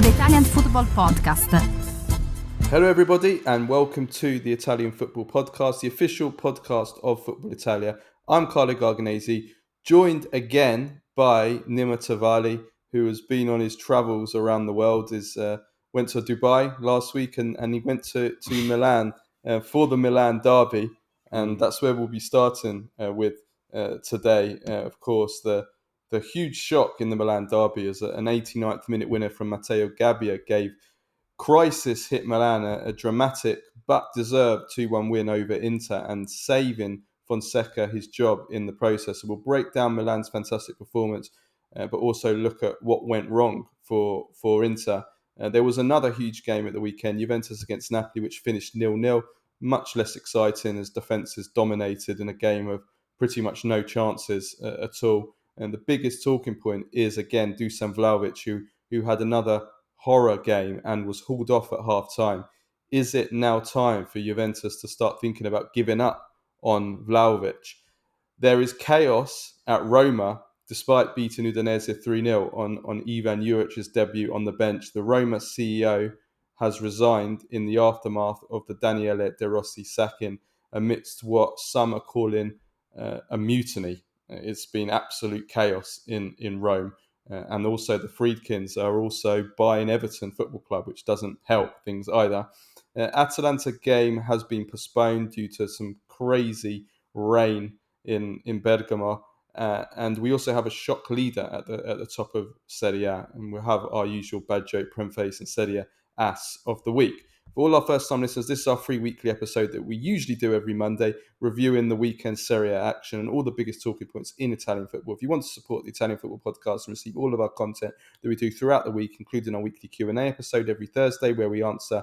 the Italian Football Podcast. Hello everybody and welcome to the Italian Football Podcast, the official podcast of Football Italia. I'm Carlo Garganese, joined again by Nima Tavallaey, who has been on his travels around the world. Went to Dubai last week and he went to Milan for the Milan Derby, and that's where we'll be starting with today. Of course, the huge shock in the Milan Derby as an 89th minute winner from Matteo Gabbia gave crisis hit Milan a dramatic but deserved 2-1 win over Inter and saving Fonseca his job in the process. So we'll break down Milan's fantastic performance, but also look at what went wrong for Inter. There was another huge game at the weekend, Juventus against Napoli, which finished 0-0. Much less exciting as defences dominated in a game of pretty much no chances at all. And the biggest talking point is, again, Dusan Vlahovic, who had another horror game and was hauled off at half-time. Is it now time for Juventus to start thinking about giving up on Vlahovic? There is chaos at Roma, despite beating Udinese 3-0 on Ivan Juric's debut on the bench. The Roma CEO has resigned in the aftermath of the Daniele De Rossi sacking amidst what some are calling a mutiny. It's been absolute chaos in Rome. And also the Friedkins are also buying Everton Football Club, which doesn't help things either. Atalanta game has been postponed due to some crazy rain in Bergamo. And we also have a shock leader at the top of Serie A. And we'll have our usual bad joke preface and Serie A-ss of the week. For all our first-time listeners, this is our free weekly episode that we usually do every Monday, reviewing the weekend Serie A action and all the biggest talking points in Italian football. If you want to support the Italian Football Podcast and receive all of our content that we do throughout the week, including our weekly Q&A episode every Tuesday, where we answer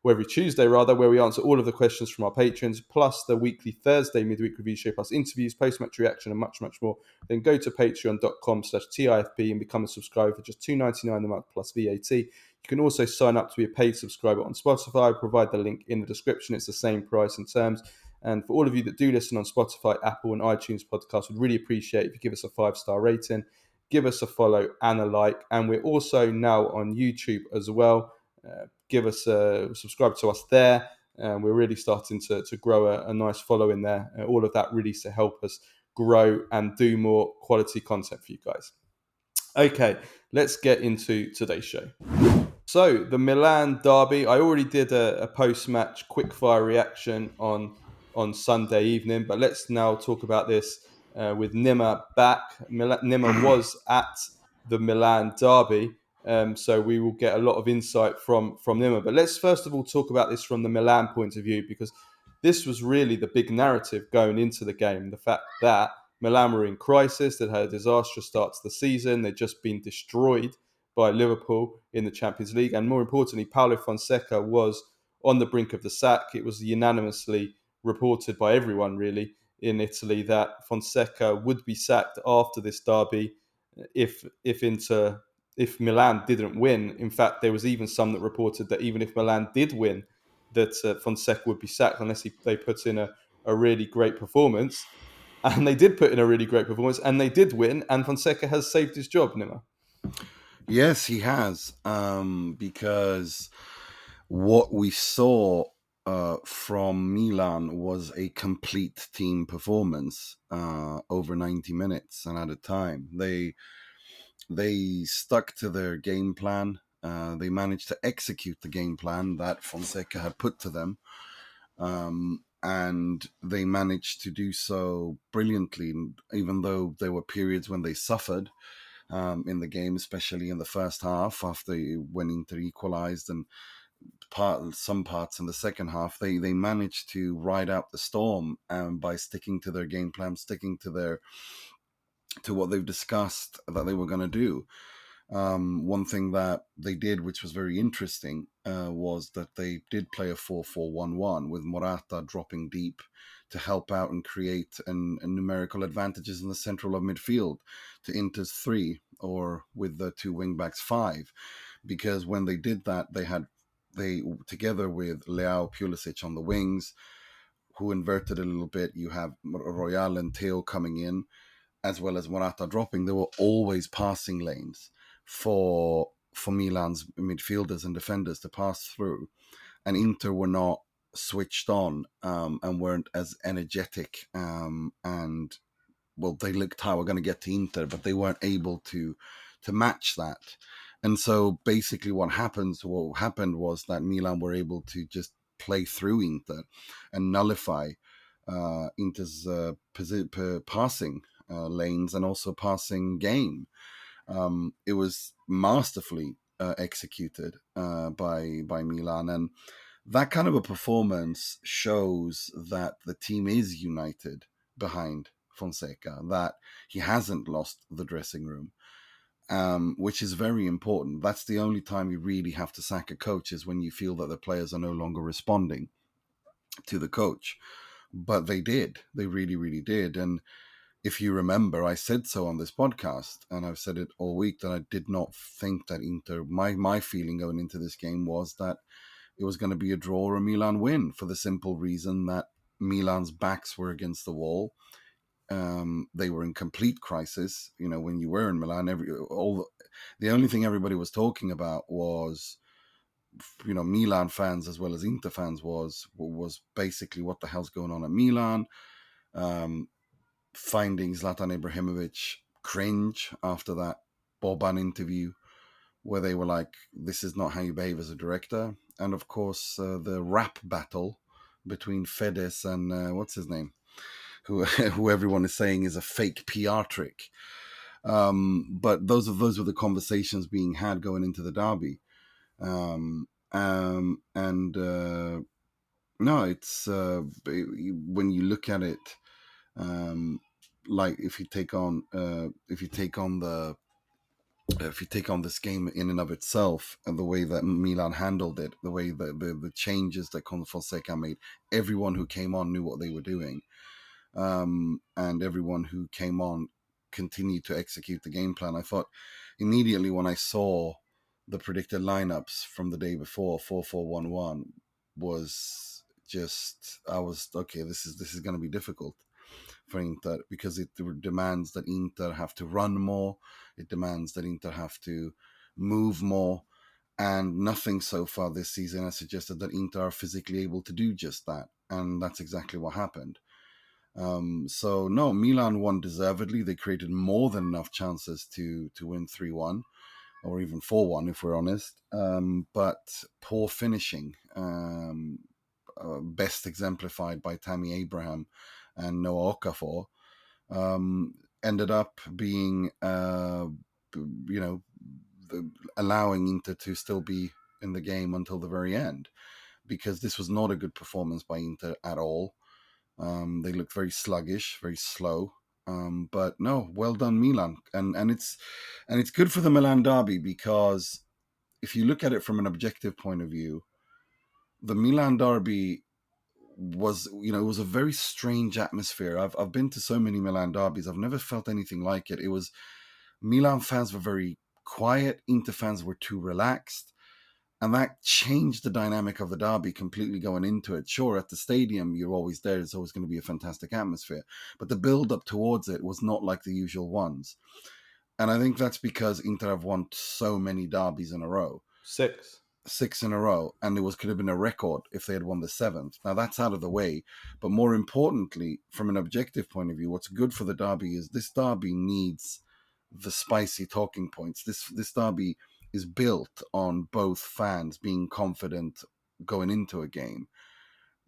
all of the questions from our patrons, plus the weekly Thursday midweek review show, plus interviews, post-match reaction, and much, much more, then go to patreon.com/TIFP and become a subscriber for just $2.99 a month plus VAT. You can also sign up to be a paid subscriber on Spotify. I'll provide the link in the description. It's the same price and terms. And for all of you that do listen on Spotify, Apple, and iTunes podcasts, we'd really appreciate if you give us a 5-star rating, give us a follow and a like. And we're also now on YouTube as well. Give us subscribe to us there. We're really starting to grow a nice following there. All of that really to help us grow and do more quality content for you guys. Okay, let's get into today's show. So, the Milan Derby, I already did a post-match quickfire reaction on Sunday evening, but let's now talk about this with Nima back. Nima was at the Milan Derby, so we will get a lot of insight from Nima. But let's first of all talk about this from the Milan point of view, because this was really the big narrative going into the game. The fact that Milan were in crisis, they'd had a disastrous start to the season, they'd just been destroyed by Liverpool in the Champions League. And more importantly, Paulo Fonseca was on the brink of the sack. It was unanimously reported by everyone, really, in Italy that Fonseca would be sacked after this derby if Milan didn't win. In fact, there was even some that reported that even if Milan did win, that Fonseca would be sacked unless they put in a really great performance. And they did put in a really great performance, and they did win, and Fonseca has saved his job, Nima. Yes, he has, because what we saw from Milan was a complete team performance over 90 minutes and at a time. They stuck to their game plan. They managed to execute the game plan that Fonseca had put to them. And they managed to do so brilliantly, even though there were periods when they suffered in the game, especially in the first half after when Inter equalized, and some parts in the second half. They managed to ride out the storm by sticking to their game plan, sticking to what they've discussed that they were going to do. One thing that they did, which was very interesting, was that they did play a 4-4-1-1 with Morata dropping deep to help out and create numerical advantages in the central of midfield to Inter's 3, or with the two wing-backs 5. Because when they did that, they together with Leao, Pulisic on the wings, who inverted a little bit. You have Royal and Theo coming in, as well as Morata dropping. There were always passing lanes for for Milan's midfielders and defenders to pass through, and Inter were not switched on and weren't as energetic and well, they looked how we're going to get to Inter, but they weren't able to match that. And so basically what happened was that Milan were able to just play through Inter and nullify Inter's passing lanes and also passing game. It was masterfully executed by Milan, and that kind of a performance shows that the team is united behind Fonseca, that he hasn't lost the dressing room, which is very important. That's the only time you really have to sack a coach, is when you feel that the players are no longer responding to the coach. But they did. They really, really did. And if you remember, I said so on this podcast, and I've said it all week, that I did not think that Inter, my feeling going into this game was that it was going to be a draw or a Milan win, for the simple reason that Milan's backs were against the wall. They were in complete crisis. You know, when you were in Milan, the only thing everybody was talking about was, you know, Milan fans as well as Inter fans, was basically what the hell's going on at Milan. Finding Zlatan Ibrahimovic cringe after that Boban interview, where they were like, this is not how you behave as a director. And of course, the rap battle between Fedez and what's his name, who everyone is saying is a fake PR trick. But those were the conversations being had going into the derby. No, it's when you look at it, like if you take on this game in and of itself, and the way that Milan handled it, the way that the changes that Fonseca made, everyone who came on knew what they were doing, and everyone who came on continued to execute the game plan. I thought immediately when I saw the predicted lineups from the day before, 4-4-1-1, was just, I was okay. This is going to be difficult for Inter, because it demands that Inter have to run more. It demands that Inter have to move more. And nothing so far this season has suggested that Inter are physically able to do just that. And that's exactly what happened. So no, Milan won deservedly. They created more than enough chances to win 3-1 or even 4-1 if we're honest. But poor finishing, best exemplified by Tammy Abraham and Noah Okafor, ended up being, allowing Inter to still be in the game until the very end, because this was not a good performance by Inter at all. They looked very sluggish, very slow. But no, well done Milan, and it's good for the Milan derby, because if you look at it from an objective point of view, the Milan derby was, it was a very strange atmosphere. I've been to so many Milan derbies. I've never felt anything like it. It was, Milan fans were very quiet. Inter fans were too relaxed. And that changed the dynamic of the derby completely going into it. Sure, at the stadium, you're always there. It's always going to be a fantastic atmosphere. But the build-up towards it was not like the usual ones. And I think that's because Inter have won so many derbies in a row. Six in a row. And could have been a record if they had won the seventh. Now, that's out of the way. But more importantly, from an objective point of view, what's good for the derby is this derby needs the spicy talking points. This derby is built on both fans being confident going into a game.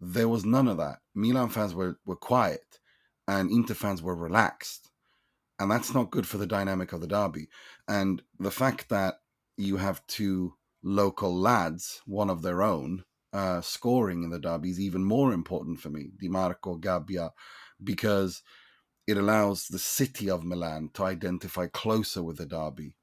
There was none of that. Milan fans were quiet, and Inter fans were relaxed. And that's not good for the dynamic of the derby. And the fact that you have two local lads, one of their own, scoring in the derby is even more important for me, Di Marco, Gabbia, because it allows the city of Milan to identify closer with the derby.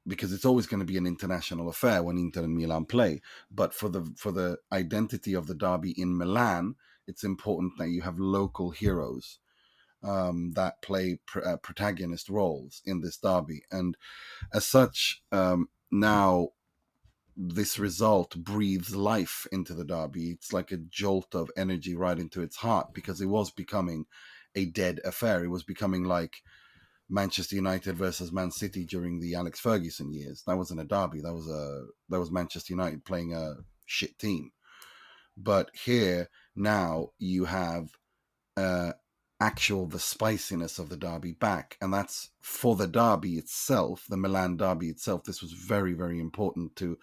Because it's always going to be an international affair when Inter and Milan play. But for the identity of the derby in Milan, it's important that you have local heroes that play protagonist roles in this derby. And as such, now this result breathes life into the derby. It's like a jolt of energy right into its heart, because it was becoming a dead affair. It was becoming like Manchester United versus Man City during the Alex Ferguson years. That wasn't a derby. That was Manchester United playing a shit team. But here now you have the spiciness of the derby back, and that's for the derby itself, the Milan derby itself. This was very, very important to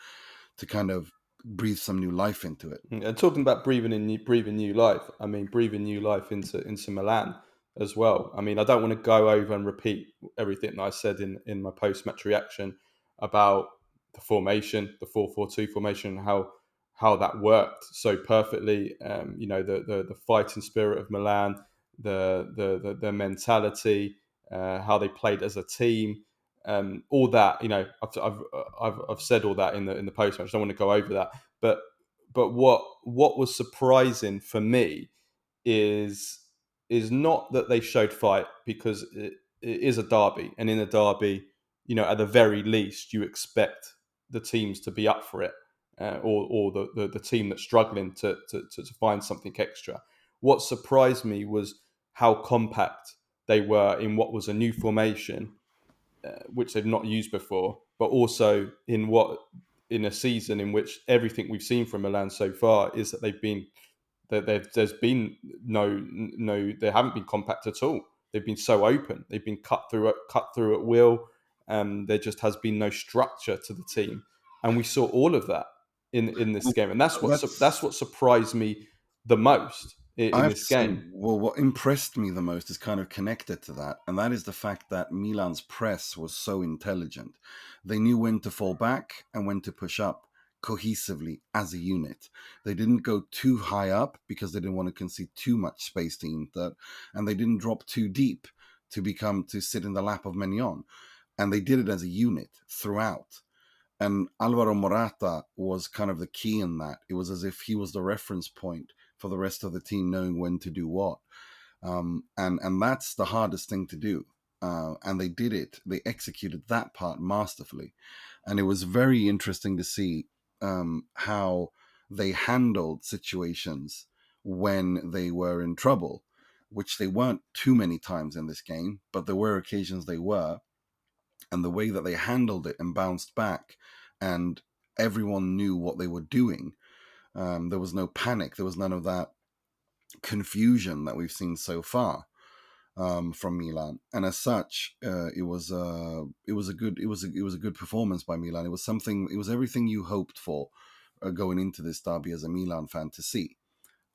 kind of breathe some new life into it. And talking about breathing new life, I mean, breathing new life into Milan as well. I mean, I don't want to go over and repeat everything that I said in my post-match reaction about the formation, the 4-4-2 formation, and how that worked so perfectly. The fighting spirit of Milan, the mentality, how they played as a team. All that, I've said all that in the post match. I don't want to go over that, but what was surprising for me is not that they showed fight, because it is a derby, and in a derby, at the very least, you expect the teams to be up for it, or the team that's struggling to find something extra. What surprised me was how compact they were in what was a new formation, which they've not used before, but also in a season in which everything we've seen from Milan so far is that there's been they haven't been compact at all. They've been so open. They've been cut through at will. There just has been no structure to the team, and we saw all of that in this game, and that's what surprised me the most I in have this to say, game. well, what impressed me the most is kind of connected to that, and that is the fact that Milan's press was so intelligent. They knew when to fall back and when to push up cohesively as a unit. They didn't go too high up because they didn't want to concede too much space to Inter, and they didn't drop too deep to sit in the lap of Maignan. And they did it as a unit throughout. And Alvaro Morata was kind of the key in that. It was as if he was the reference point for the rest of the team knowing when to do what. And that's the hardest thing to do. And they did it. They executed that part masterfully. And it was very interesting to see how they handled situations when they were in trouble, which they weren't too many times in this game, but there were occasions they were. And the way that they handled it and bounced back, and everyone knew what they were doing. There was no panic. There was none of that confusion that we've seen so far from Milan. And as such, it was a good performance by Milan. It was everything you hoped for going into this derby as a Milan fan to see.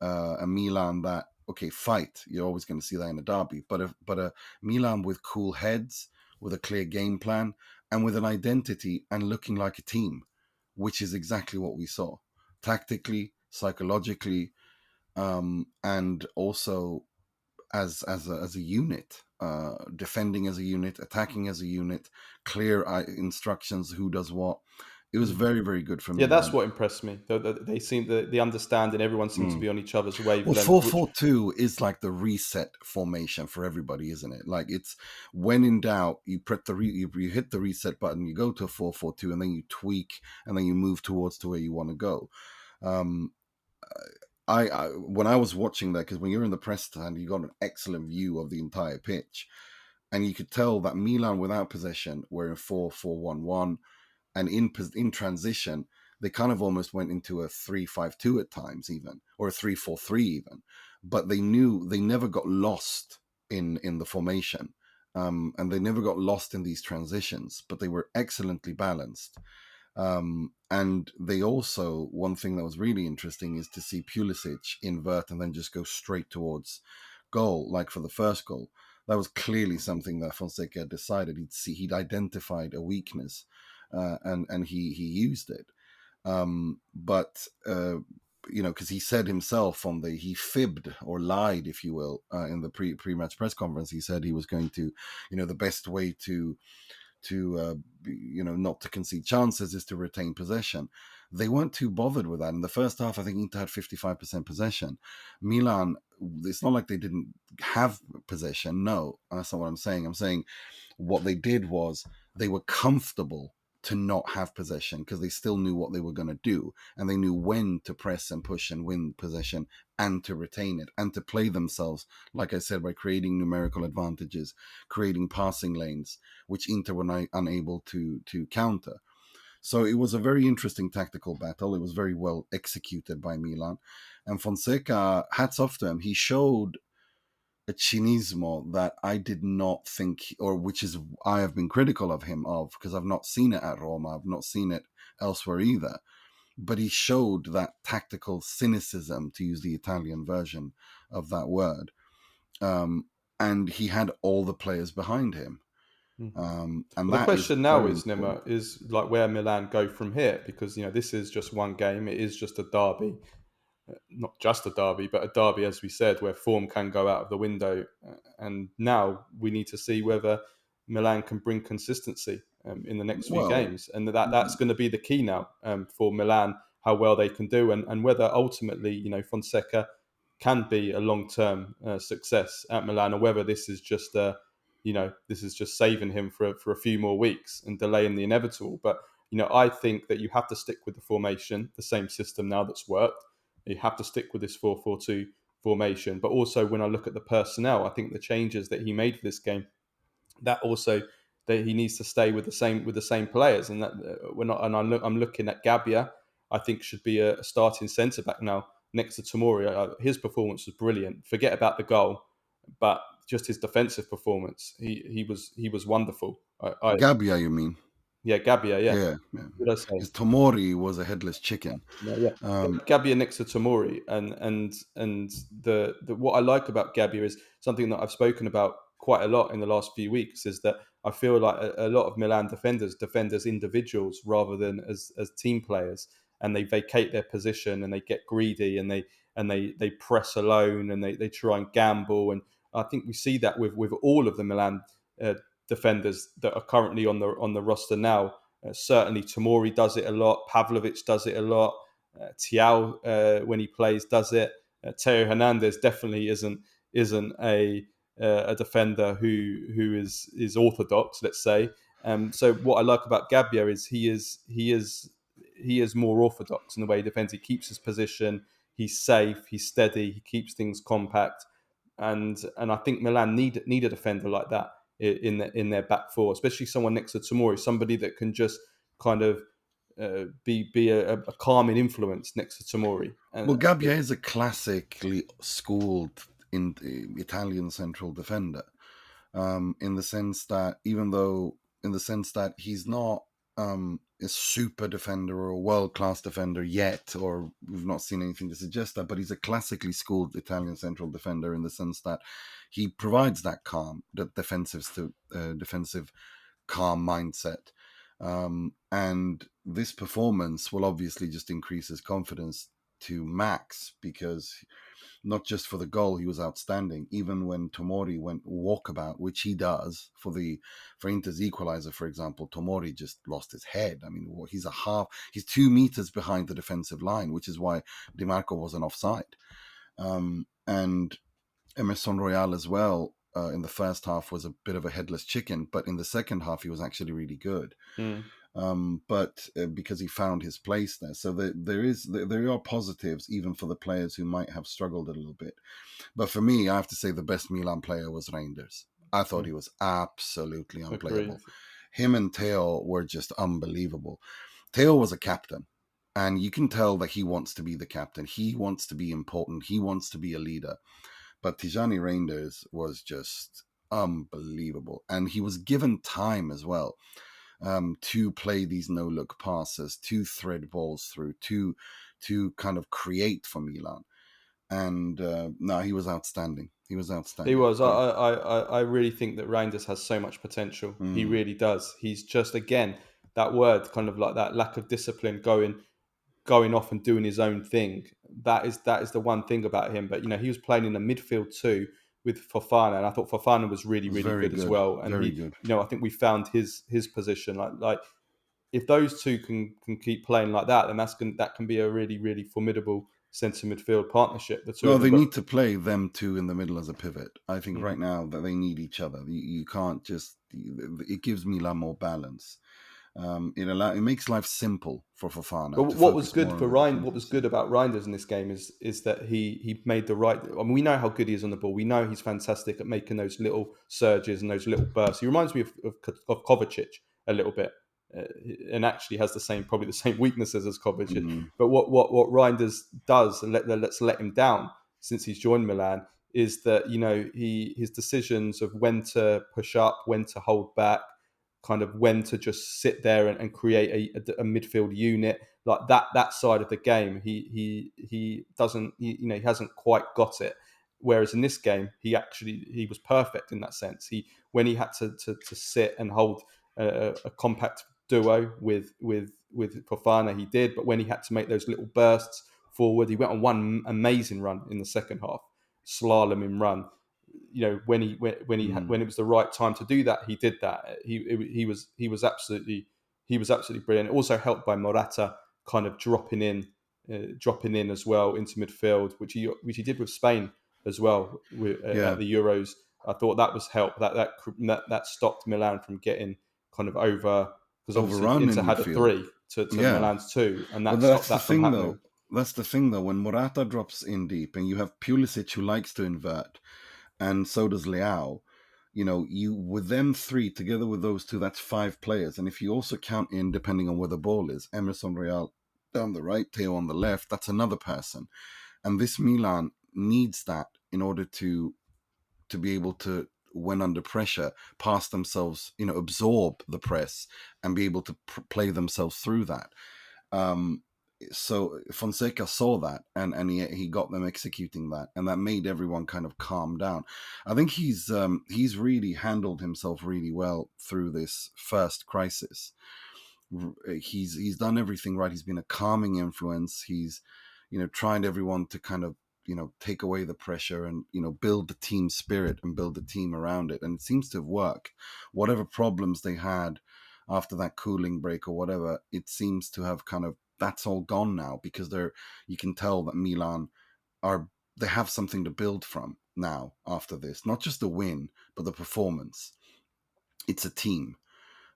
A Milan that, okay, fight. You're always going to see that in a derby, but a Milan with cool heads, with a clear game plan, and with an identity and looking like a team, which is exactly what we saw, tactically, psychologically, and also as a unit, defending as a unit, attacking as a unit, clear instructions who does what. It was very, very good for me. Yeah, that's what impressed me. They seem the understanding. Everyone seems to be on each other's wavelength. Well, 4-4-2 is like the reset formation for everybody, isn't it? Like, it's when in doubt, you you hit the reset button, you go to a 4-4-2, and then you tweak, and then you move towards to where you want to go. I when I was watching that, because when you're in the press stand, you got an excellent view of the entire pitch, and you could tell that Milan without possession were in 4-4-1-1. And in transition, they kind of almost went into a 3-5-2 at times, even, or a 3-4-3 even. But they knew they never got lost in the formation, and they never got lost in these transitions. But they were excellently balanced. And they also, one thing that was really interesting is to see Pulisic invert and then just go straight towards goal, like for the first goal. That was clearly something that Fonseca had decided. He'd identified a weakness. And he used it, but because he said himself he fibbed or lied, if you will, in the pre-match press conference. He said he was going to, the best way to not to concede chances is to retain possession. They weren't too bothered with that. In the first half, I think Inter had 55% possession. Milan, it's not like they didn't have possession. No, that's not what I'm saying. I'm saying what they did was they were comfortable to not have possession, because they still knew what they were going to do, and they knew when to press and push and win possession and to retain it and to play themselves, like I said, by creating numerical advantages, creating passing lanes, which Inter were unable to counter. So it was a very interesting tactical battle. It was very well executed by Milan. And Fonseca, hats off to him, he showed a cinismo that I did not think, or which is I have been critical of him of, because I've not seen it at Roma, I've not seen it elsewhere either. But he showed that tactical cynicism, to use the Italian version of that word, and he had all the players behind him. And Well, the that is question now very is, important. Nima, is like where Milan go from here, because this is just one game. It is just a derby, not just a derby, but a derby, as we said, where form can go out of the window. And now we need to see whether Milan can bring consistency in the next few Well, games, and that's going to be the key now for Milan, how well they can do, and whether ultimately Fonseca can be a long-term success at Milan, or whether this is just this is just saving him for a few more weeks and delaying the inevitable. But I think that you have to stick with the formation, the same system now that's worked. You have to stick with this 4-4-2 formation. But also, when I look at the personnel, I think the changes that he made for this game, that also that he needs to stay with the same players, and that we're not. And I'm looking at Gabbia. I think should be a starting centre back now next to Tomori. His performance was brilliant. Forget about the goal, but just his defensive performance. He was wonderful. Gabbia, you mean? Yeah, Gabbia. Yeah, Yeah. what did I say? Because Tomori was a headless chicken. Yeah. Um, Gabbia next to Tomori, and the what I like about Gabbia is something that I've spoken about quite a lot in the last few weeks, is that I feel like a lot of Milan defenders defend as individuals rather than as team players, and they vacate their position and they get greedy and they press alone and they try and gamble, and I think we see that with all of the Milan uh, defenders that are currently on the roster now. Certainly, Tomori does it a lot. Pavlovic does it a lot. Thiaw, when he plays, does it. Teo Hernandez definitely isn't a defender who is orthodox, let's say. So what I like about Gabbia is he is more orthodox in the way he defends. He keeps his position. He's safe. He's steady. He keeps things compact. And I think Milan need a defender like that in their back four, especially someone next to Tomori, somebody that can just kind of be a calming influence next to Tomori. well, And Gabbia is a classically schooled in the Italian central defender, in the sense that he's not a super defender or a world-class defender yet, or we've not seen anything to suggest that, but he's a classically schooled Italian central defender in the sense that he provides that calm, that defensive calm mindset. And this performance will obviously just increase his confidence to max, because not just for the goal, he was outstanding. Even when Tomori went walkabout, which he does for Inter's equalizer, for example, Tomori just lost his head. I mean, he's 2 meters behind the defensive line, which is why Di Marco wasn't offside. And Emerson Royal as well, in the first half was a bit of a headless chicken, but in the second half he was actually really good. But because he found his place there, so there are positives even for the players who might have struggled a little bit. But for me, I have to say the best Milan player was Reinders. I thought he was absolutely unplayable. Agreed. Him and Theo were just unbelievable. Theo was a captain, and you can tell that he wants to be the captain. He wants to be important. He wants to be a leader. But Tijani Reinders was just unbelievable, and he was given time as well, to play these no-look passes, to thread balls through, to kind of create for Milan. And no, he was outstanding. He was outstanding. He was. I really think that Reinders has so much potential. He really does. He's just, again, that word, kind of like that lack of discipline, going off and doing his own thing. That is the one thing about him. But he was playing in the midfield too with Fofana, and I thought Fofana was really, really Very good as good. well. And Very he, good. I think we found his position. Like if those two can keep playing like that, then that can be a really, really formidable centre midfield partnership. The two No, of them. they But need to play them two in the middle as a pivot. I think right now that they need each other. You can't just. It gives Milan more balance. It makes life simple for Fofana. But To what was focus good more for on the Rein, what was defenders. good about Reinders in this game is that he made the right. I mean, we know how good he is on the ball. We know he's fantastic at making those little surges and those little bursts. He reminds me of Kovacic a little bit, uh, and actually has probably the same weaknesses as Kovacic. Mm, But what Reinders does, and let's let him down since he's joined Milan, is that his decisions of when to push up, when to hold back, kind of when to just sit there and create a midfield unit, like that side of the game. He doesn't, he hasn't quite got it. Whereas in this game, he was perfect in that sense. When he had to sit and hold a compact duo with Fofana, he did. But when he had to make those little bursts forward, he went on one amazing run in the second half, slaloming run. When it was the right time to do that, he did that. He was absolutely brilliant. Also helped by Morata kind of dropping in as well into midfield, which he did with Spain as well yeah, at the Euros. I thought that was help that stopped Milan from getting kind of over, because obviously overrun Inter in had a midfield. 3 to Yeah, Milan's 2, and but that stopped that's the that from thing, happening. though. That's the thing, though. When Morata drops in deep, and you have Pulisic who likes to invert, and so does Leao. You with them three together with those two, that's 5 players. And if you also count in, depending on where the ball is, Emerson Real down the right, Theo on the left, that's another person. And this Milan needs that in order to be able to, when under pressure, pass themselves, absorb the press and be able to play themselves through that. Um, so Fonseca saw that, and he got them executing that, and that made everyone kind of calm down. I think he's really handled himself really well through this first crisis. He's done everything right. He's been a calming influence. He's tried everyone to kind of take away the pressure and build the team spirit and build the team around it, and it seems to have worked. Whatever problems they had after that cooling break or whatever, it seems to have kind of, that's all gone now, because you can tell that Milan they have something to build from now after this, not just the win but the performance. It's a team.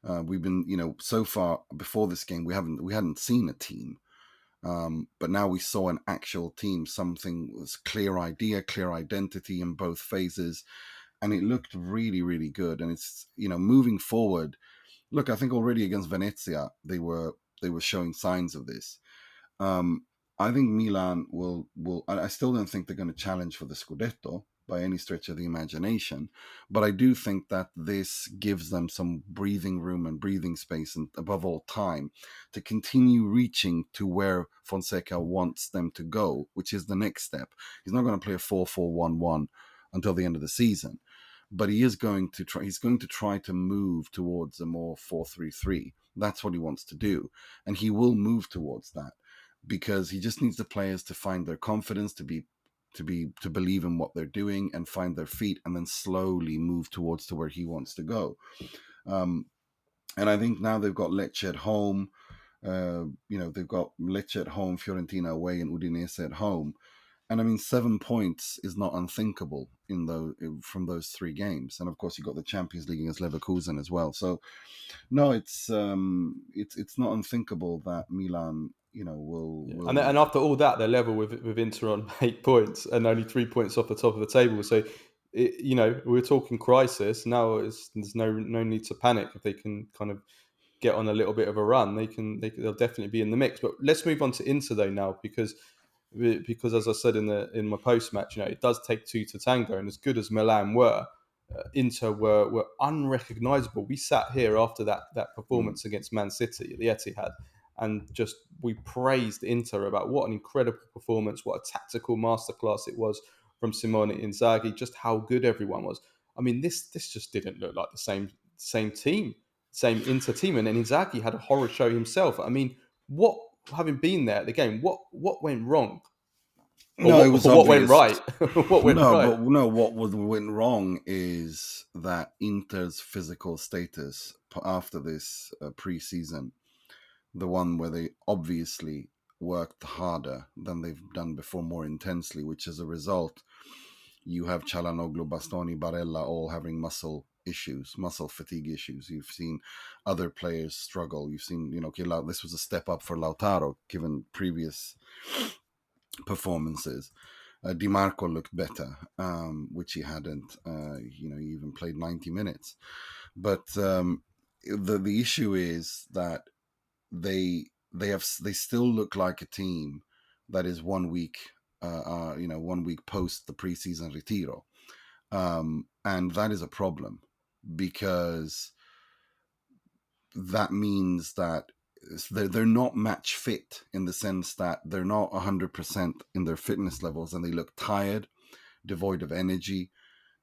We've been, so far before this game, we hadn't seen a team. But now we saw an actual team, something was clear idea, clear identity in both phases, and it looked really, really good. And it's, moving forward. Look, I think already against Venezia, they were showing signs of this. Um, I think Milan will. I still don't think they're going to challenge for the Scudetto by any stretch of the imagination, but I do think that this gives them some breathing room and breathing space, and above all, time to continue reaching to where Fonseca wants them to go, which is the next step. He's not going to play a 4-4-1-1 until the end of the season, but he is going to try. He's going to try to move towards a more 4-3-3. That's what he wants to do, and he will move towards that, because he just needs the players to find their confidence, to believe in what they're doing and find their feet, and then slowly move towards to where he wants to go. And I think now they've got Lecce at home. They've got Lecce at home, Fiorentina away, and Udinese at home. And I mean, 7 points is not unthinkable from those 3 games. And of course, you got the Champions League against Leverkusen as well. So no, it's not unthinkable that Milan, Yeah. will. And after all that, they're level with Inter on 8 points and only 3 points off the top of the table. So, we're talking crisis now. There's no need to panic if they can kind of get on a little bit of a run. They'll definitely be in the mix. But let's move on to Inter though now, because as I said in my post match, it does take 2 to tango, and as good as Milan were, Inter were unrecognisable. We sat here after that performance against Man City at the Etihad, and just we praised Inter about what an incredible performance, what a tactical masterclass it was from Simone Inzaghi, just how good everyone was. I mean, this just didn't look like the same team, same Inter team, and then Inzaghi had a horror show himself. I mean, what having been there at the game, what went wrong, or No, it was what went obvious. right? What went No, right? but no, what went wrong is that Inter's physical status after this pre-season, the one where they obviously worked harder than they've done before, more intensely, which as a result, you have Çalhanoğlu, Bastoni, Barella all having muscle issues, muscle fatigue issues. You've seen other players struggle. You've seen, this was a step up for Lautaro given previous performances. Di Marco looked better, which he hadn't. He even played 90 minutes. But the issue is that they still look like a team that is 1 week, 1 week post the preseason retiro, and that is a problem because that means that they're not match fit in the sense that they're not 100% in their fitness levels, and they look tired, devoid of energy.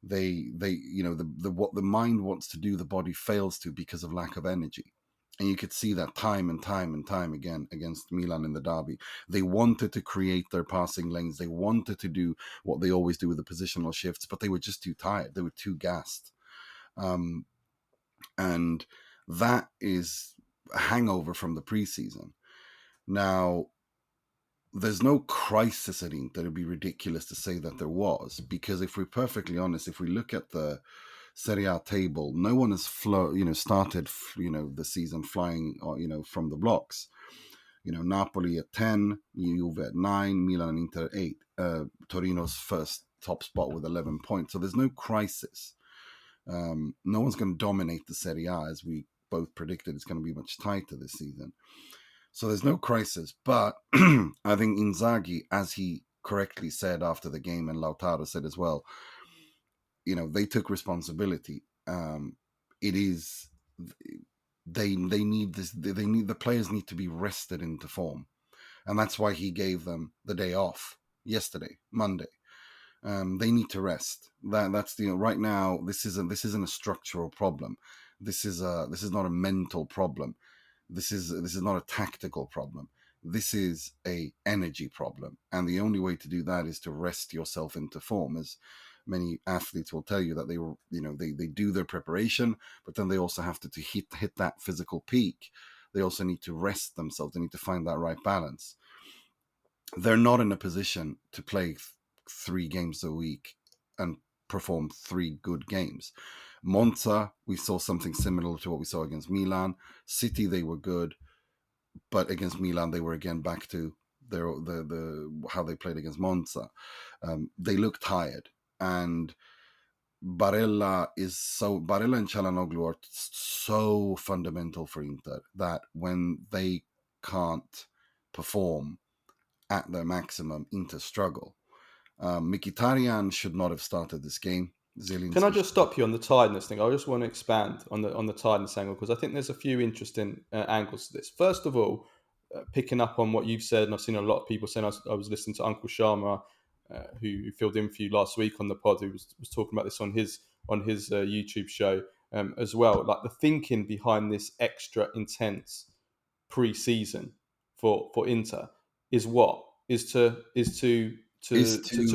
They what the mind wants to do, the body fails to because of lack of energy. And you could see that time and time again against Milan in the derby. They wanted to create their passing lanes. They wanted to do what they always do with the positional shifts, but they were just too tired. They were too gassed. And that is a hangover from the preseason. Now, there's no crisis at Inter. It'd be ridiculous to say that there was, because if we're perfectly honest, if we look at the Serie A table, no one has started the season flying from the blocks. Napoli at 10, Juve at 9, Milan and Inter at 8. Torino's first top spot with 11 points. So there's no crisis. No one's going to dominate the Serie A, as we both predicted. It's going to be much tighter this season. So there's no crisis. But I think Inzaghi, as he correctly said after the game, and Lautaro said as well, they took responsibility. It is they need this. They need, the players need to be rested into form, and that's why he gave them the day off yesterday, Monday. They need to rest. That's right now. This isn't a structural problem. This is not a mental problem. This is not a tactical problem. This is a energy problem, and the only way to do that is to rest yourself into form. As many athletes will tell you, that they do their preparation, but then they also have to hit that physical peak. They also need to rest themselves. They need to find that right balance. They're not in a position to play 3 games a week and perform 3 good games. Monza, we saw something similar to what we saw against Milan. City, they were good, but against Milan, they were again back to the how they played against Monza. They look tired, and Barella and Çalhanoğlu are so fundamental for Inter that when they can't perform at their maximum, Inter struggle. Mkhitaryan should not have started this game. Can I just stop you on the tiredness thing? I just want to expand on the tiredness angle, because I think there's a few interesting angles to this. First of all, picking up on what you've said, and I've seen a lot of people saying, I was listening to Uncle Sharma, who filled in for you last week on the pod, who was talking about this on his YouTube show as well. Like, the thinking behind this extra intense pre-season for Inter is to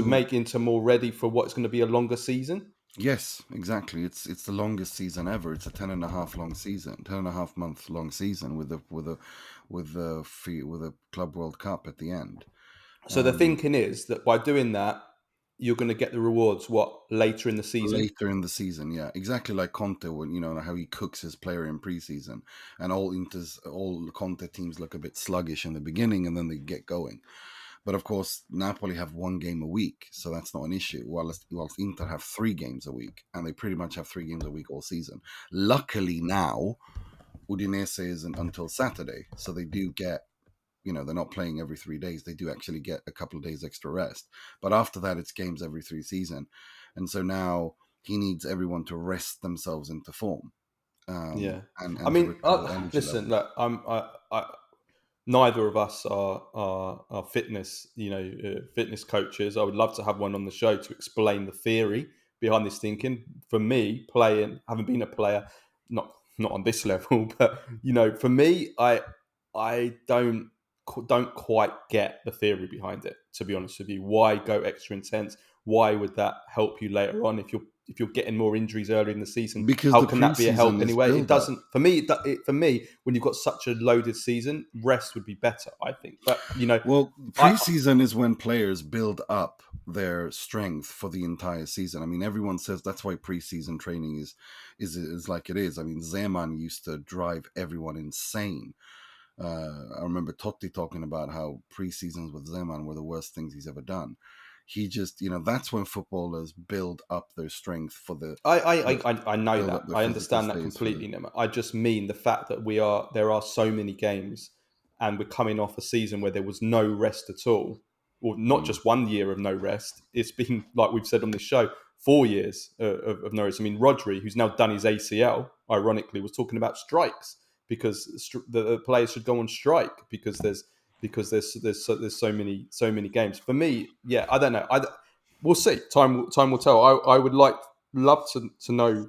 make Inter more ready for what's going to be a longer season. Yes, exactly. It's the longest season ever. It's a 10.5 month long season with a Club World Cup at the end. So the thinking is that by doing that, you're going to get the rewards later in the season. Later in the season, yeah, exactly like Conte, when how he cooks his player in preseason, and all Conte teams look a bit sluggish in the beginning, and then they get going. But of course, Napoli have 1 game a week, so that's not an issue. Whilst Inter have 3 games a week, and they pretty much have 3 games a week all season. Luckily now, Udinese isn't until Saturday, so they do get, they're not playing every 3 days. They do actually get a couple of days extra rest. But after that, it's games every 3 season. And so now he needs everyone to rest themselves into form. And I mean, listen, look, neither of us are fitness, fitness coaches. I would love to have one on the show to explain the theory behind this thinking. For me, having been a player, not on this level, but for me, I don't quite get the theory behind it, to be honest with you. Why go extra intense? Why would that help you later on if you're getting more injuries early in the season? Because how can that be a help anyway? It doesn't. For me, when you've got such a loaded season, rest would be better, I think. But well, preseason is when players build up their strength for the entire season. I mean, everyone says that's why preseason training is like it is. I mean, Zeman used to drive everyone insane. I remember Totti talking about how preseasons with Zeman were the worst things he's ever done. He just, that's when footballers build up their strength for the. I know build that. up their I physical understand that states for the. completely, Nima. I just mean the fact that there are so many games, and we're coming off a season where there was no rest at all, or not just 1 year of no rest. It's been, like we've said on this show, 4 years of no rest. I mean, Rodri, who's now done his ACL, ironically, was talking about strikes because the players should go on strike because there's so many games. For me, yeah, I don't know. We'll see. Time will tell. I would love to know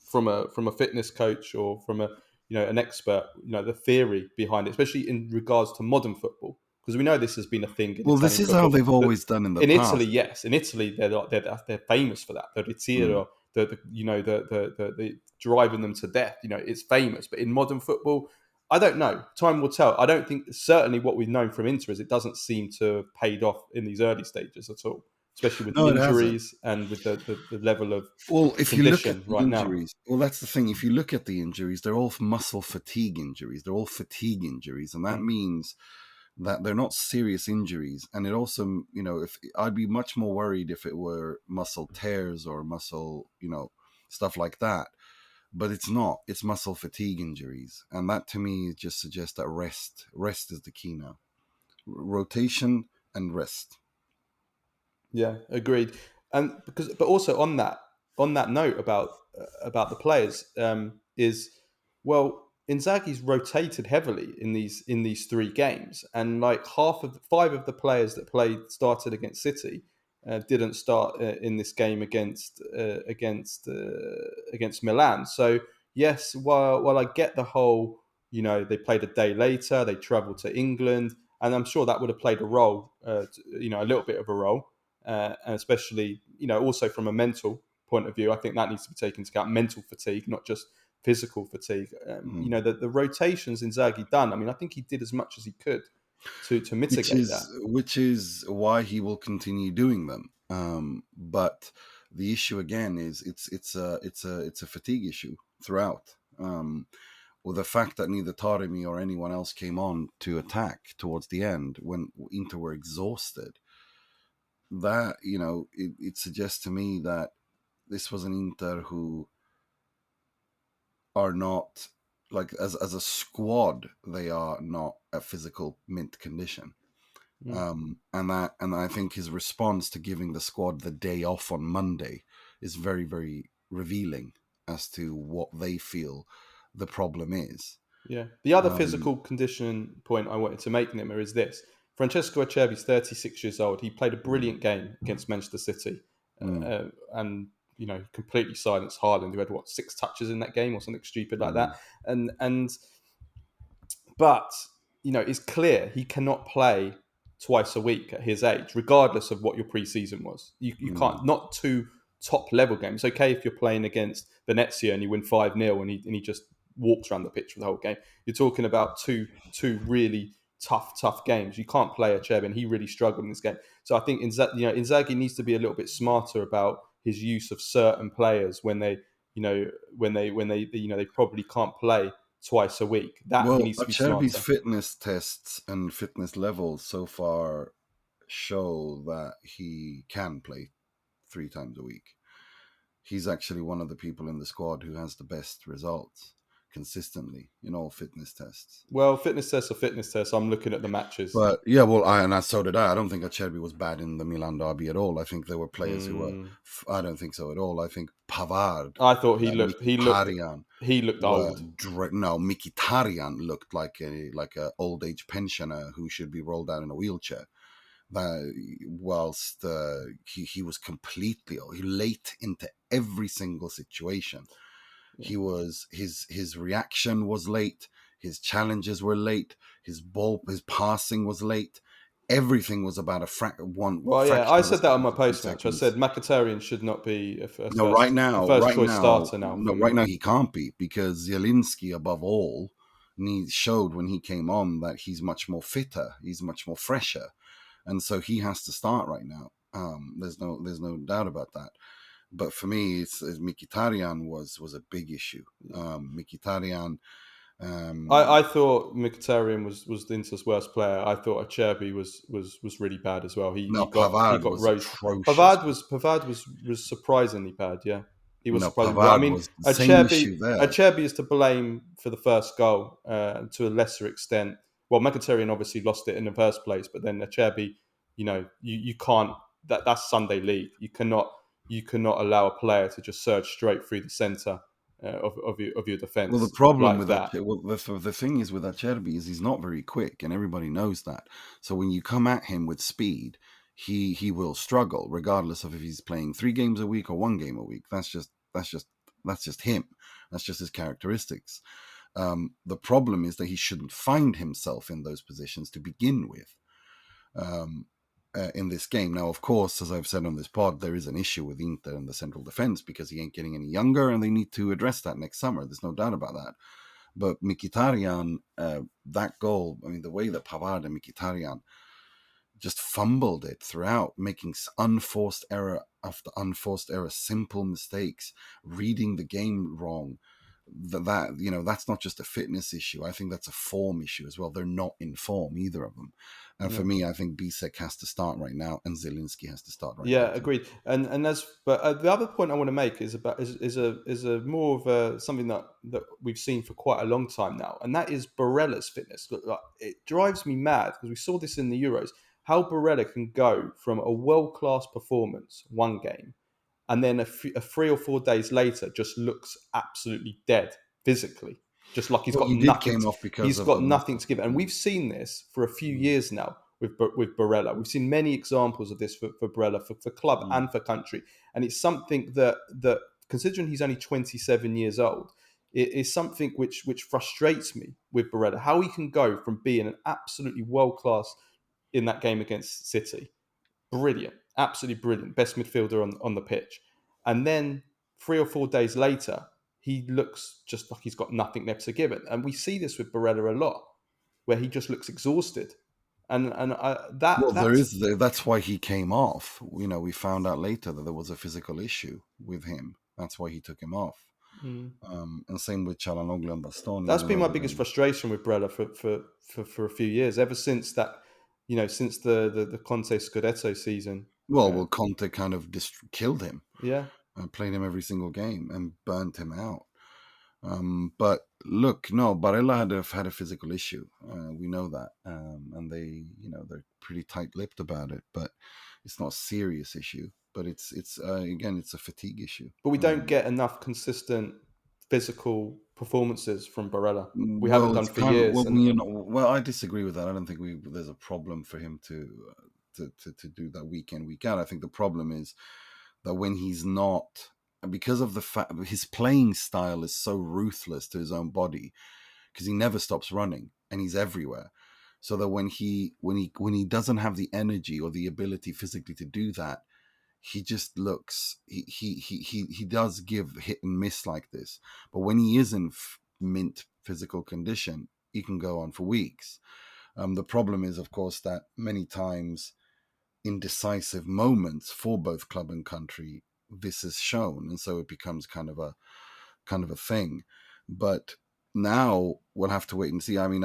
from a fitness coach or from an expert, the theory behind it, especially in regards to modern football, because we know this has been a thing in Well, this Italian is how football. they've But always done in the in Italy, past. yes, in Italy they're famous for that. The ritiro, the driving them to death. It's famous. But in modern football, I don't know. Time will tell. I don't think, certainly what we've known from Inter is it doesn't seem to have paid off in these early stages at all, especially with No, the it hasn't. injuries and with the level of Well, if you look at condition the right now. injuries, well, that's the thing. If you look at the injuries, they're all muscle fatigue injuries. They're all fatigue injuries, and that means that they're not serious injuries. And it also, if I'd be much more worried if it were muscle tears or muscle, stuff like that. But it's not. It's muscle fatigue injuries, and that to me just suggests that rest is the key now. Rotation and rest. Yeah, agreed. And but also on that note about the players, is, well, Inzaghi's rotated heavily in these 3 games, and like 5 of the players that started against City didn't start in this game against Milan. So yes, while I get the whole, they played a day later, they travelled to England, and I'm sure that would have played a role, a little bit of a role, and especially, also from a mental point of view. I think that needs to be taken into account: mental fatigue, not just physical fatigue. The rotations Inzaghi done. I mean, I think he did as much as he could to mitigate that. Which is why he will continue doing them. But the issue again is it's a fatigue issue throughout. Or the fact that neither Taremi or anyone else came on to attack towards the end when Inter were exhausted. That, it suggests to me that this was an Inter who are not, like, as a squad, they are not at physical mint condition. And I think his response to giving the squad the day off on Monday is very, very revealing as to what they feel the problem is. Yeah. The other physical condition point I wanted to make, Nima, is this: Francesco Acerbi's 36 years old. He played a brilliant game against Manchester City, and completely silenced Haaland, who had 6 touches in that game or something stupid like that. But it's clear he cannot play twice a week at his age, regardless of what your preseason was. You can't, not 2 top level games. It's okay if you're playing against Venezia and you win 5-0 and he just walks around the pitch for the whole game. You're talking about two really tough games. You can't play Acerbi, and he really struggled in this game. So I think Inzaghi needs to be a little bit smarter about his use of certain players when they probably can't play twice a week. That he Well, needs to be Acerbi's smarter. fitness tests and fitness levels so far show that he can play 3 times a week. He's actually one of the people in the squad who has the best results consistently in all fitness tests. Well, fitness tests are fitness tests. I'm looking at the matches. But yeah, well, so did I. I don't think Acerbi was bad in the Milan Derby at all. I think there were players who were. I don't think so at all. I think Pavard. I thought he looked were old. No, Mkhitaryan looked like a old age pensioner who should be rolled out in a wheelchair. Whilst he was completely late into every single situation. He was his reaction was late. His challenges were late. His passing was late. Everything was about one. Well, yeah, I said that on my post match. I seconds. said Mkhitaryan should not be a first choice starter now. Right now he can't be, because Zielinski, above all, showed when he came on that he's much more fitter. He's much more fresher, and so he has to start right now. There's no doubt about that. But for me, it's Mkhitaryan was a big issue. Mkhitaryan. I thought Mkhitaryan was the Inter's worst player. I thought Acerbi was really bad as well. He No, he Pavard got was roast. atrocious. Pavard was surprisingly bad. Yeah, he was No, surprisingly bad. I Pavard mean, was the same issue there. Acerbi is to blame for the first goal to a lesser extent. Well, Mkhitaryan obviously lost it in the first place, but then Acerbi, you can't. That's Sunday League. You cannot allow a player to just surge straight through the centre of your Well, the defence problem like with that, that. well, the thing is with Acerbi is he's not very quick, and everybody knows that. So when you come at him with speed, he will struggle, regardless of if he's playing 3 games a week or 1 game a week. That's just him. That's just his characteristics. The problem is that he shouldn't find himself in those positions to begin with. In this game. Now, of course, as I've said on this pod, there is an issue with Inter and the central defense because he ain't getting any younger, and they need to address that next summer. There's no doubt about that. But Mkhitaryan, that goal, I mean, the way that Pavard and Mkhitaryan just fumbled it throughout, making unforced error after unforced error, simple mistakes, reading the game wrong. That's not just a fitness issue. I think that's a form issue as well. They're not in form, either of them. And for me, I think Bisek has to start right now, and Zielinski has to start right now. Yeah, agreed. And the other point I want to make is a more of something that we've seen for quite a long time now, and that is Barella's fitness. Look, like, it drives me mad because we saw this in the Euros. How Barella can go from a world-class performance one game, and then a 3 or 4 days later just looks absolutely dead physically, just like he's Well, got he did nothing. came off because He's of the got nothing muscle. to give, and we've seen this for a few years now with Barella. We've seen many examples of this for Barella, for club and for country, and it's something that considering he's only 27 years old, it is something which frustrates me with Barella. How he can go from being an absolutely world class in that game against City, brilliant, absolutely brilliant, best midfielder on the pitch, and then 3 or 4 days later, he looks just like he's got nothing left to give it. And we see this with Barella a lot, where he just looks exhausted, and Well, that's that's why he came off. We found out later that there was a physical issue with him. That's why he took him off. And same with Çalhanoğlu and Bastoni. that's been my biggest frustration with Barella for a few years, ever since that, since the Conte Scudetto season. Well, Conte kind of killed him. Yeah. Played him every single game and burnt him out. But look, no, Barella had a physical issue. We know that, and they're pretty tight-lipped about it. But it's not a serious issue. But it's again, it's a fatigue issue. But we don't get enough consistent physical performances from Barella. We Well, haven't done it's for kind of years. well, I disagree with that. I don't think there's a problem for him to do that week in, week out. I think the problem is that when he's not, because of the fact his playing style is so ruthless to his own body, because he never stops running and he's everywhere. So that when he doesn't have the energy or the ability physically to do that, he just looks he does give hit and miss like this. But when he is in mint physical condition, he can go on for weeks. The problem is, of course, that many times in decisive moments for both club and country, this is shown, and so it becomes kind of a thing. But now we'll have to wait and see. I mean,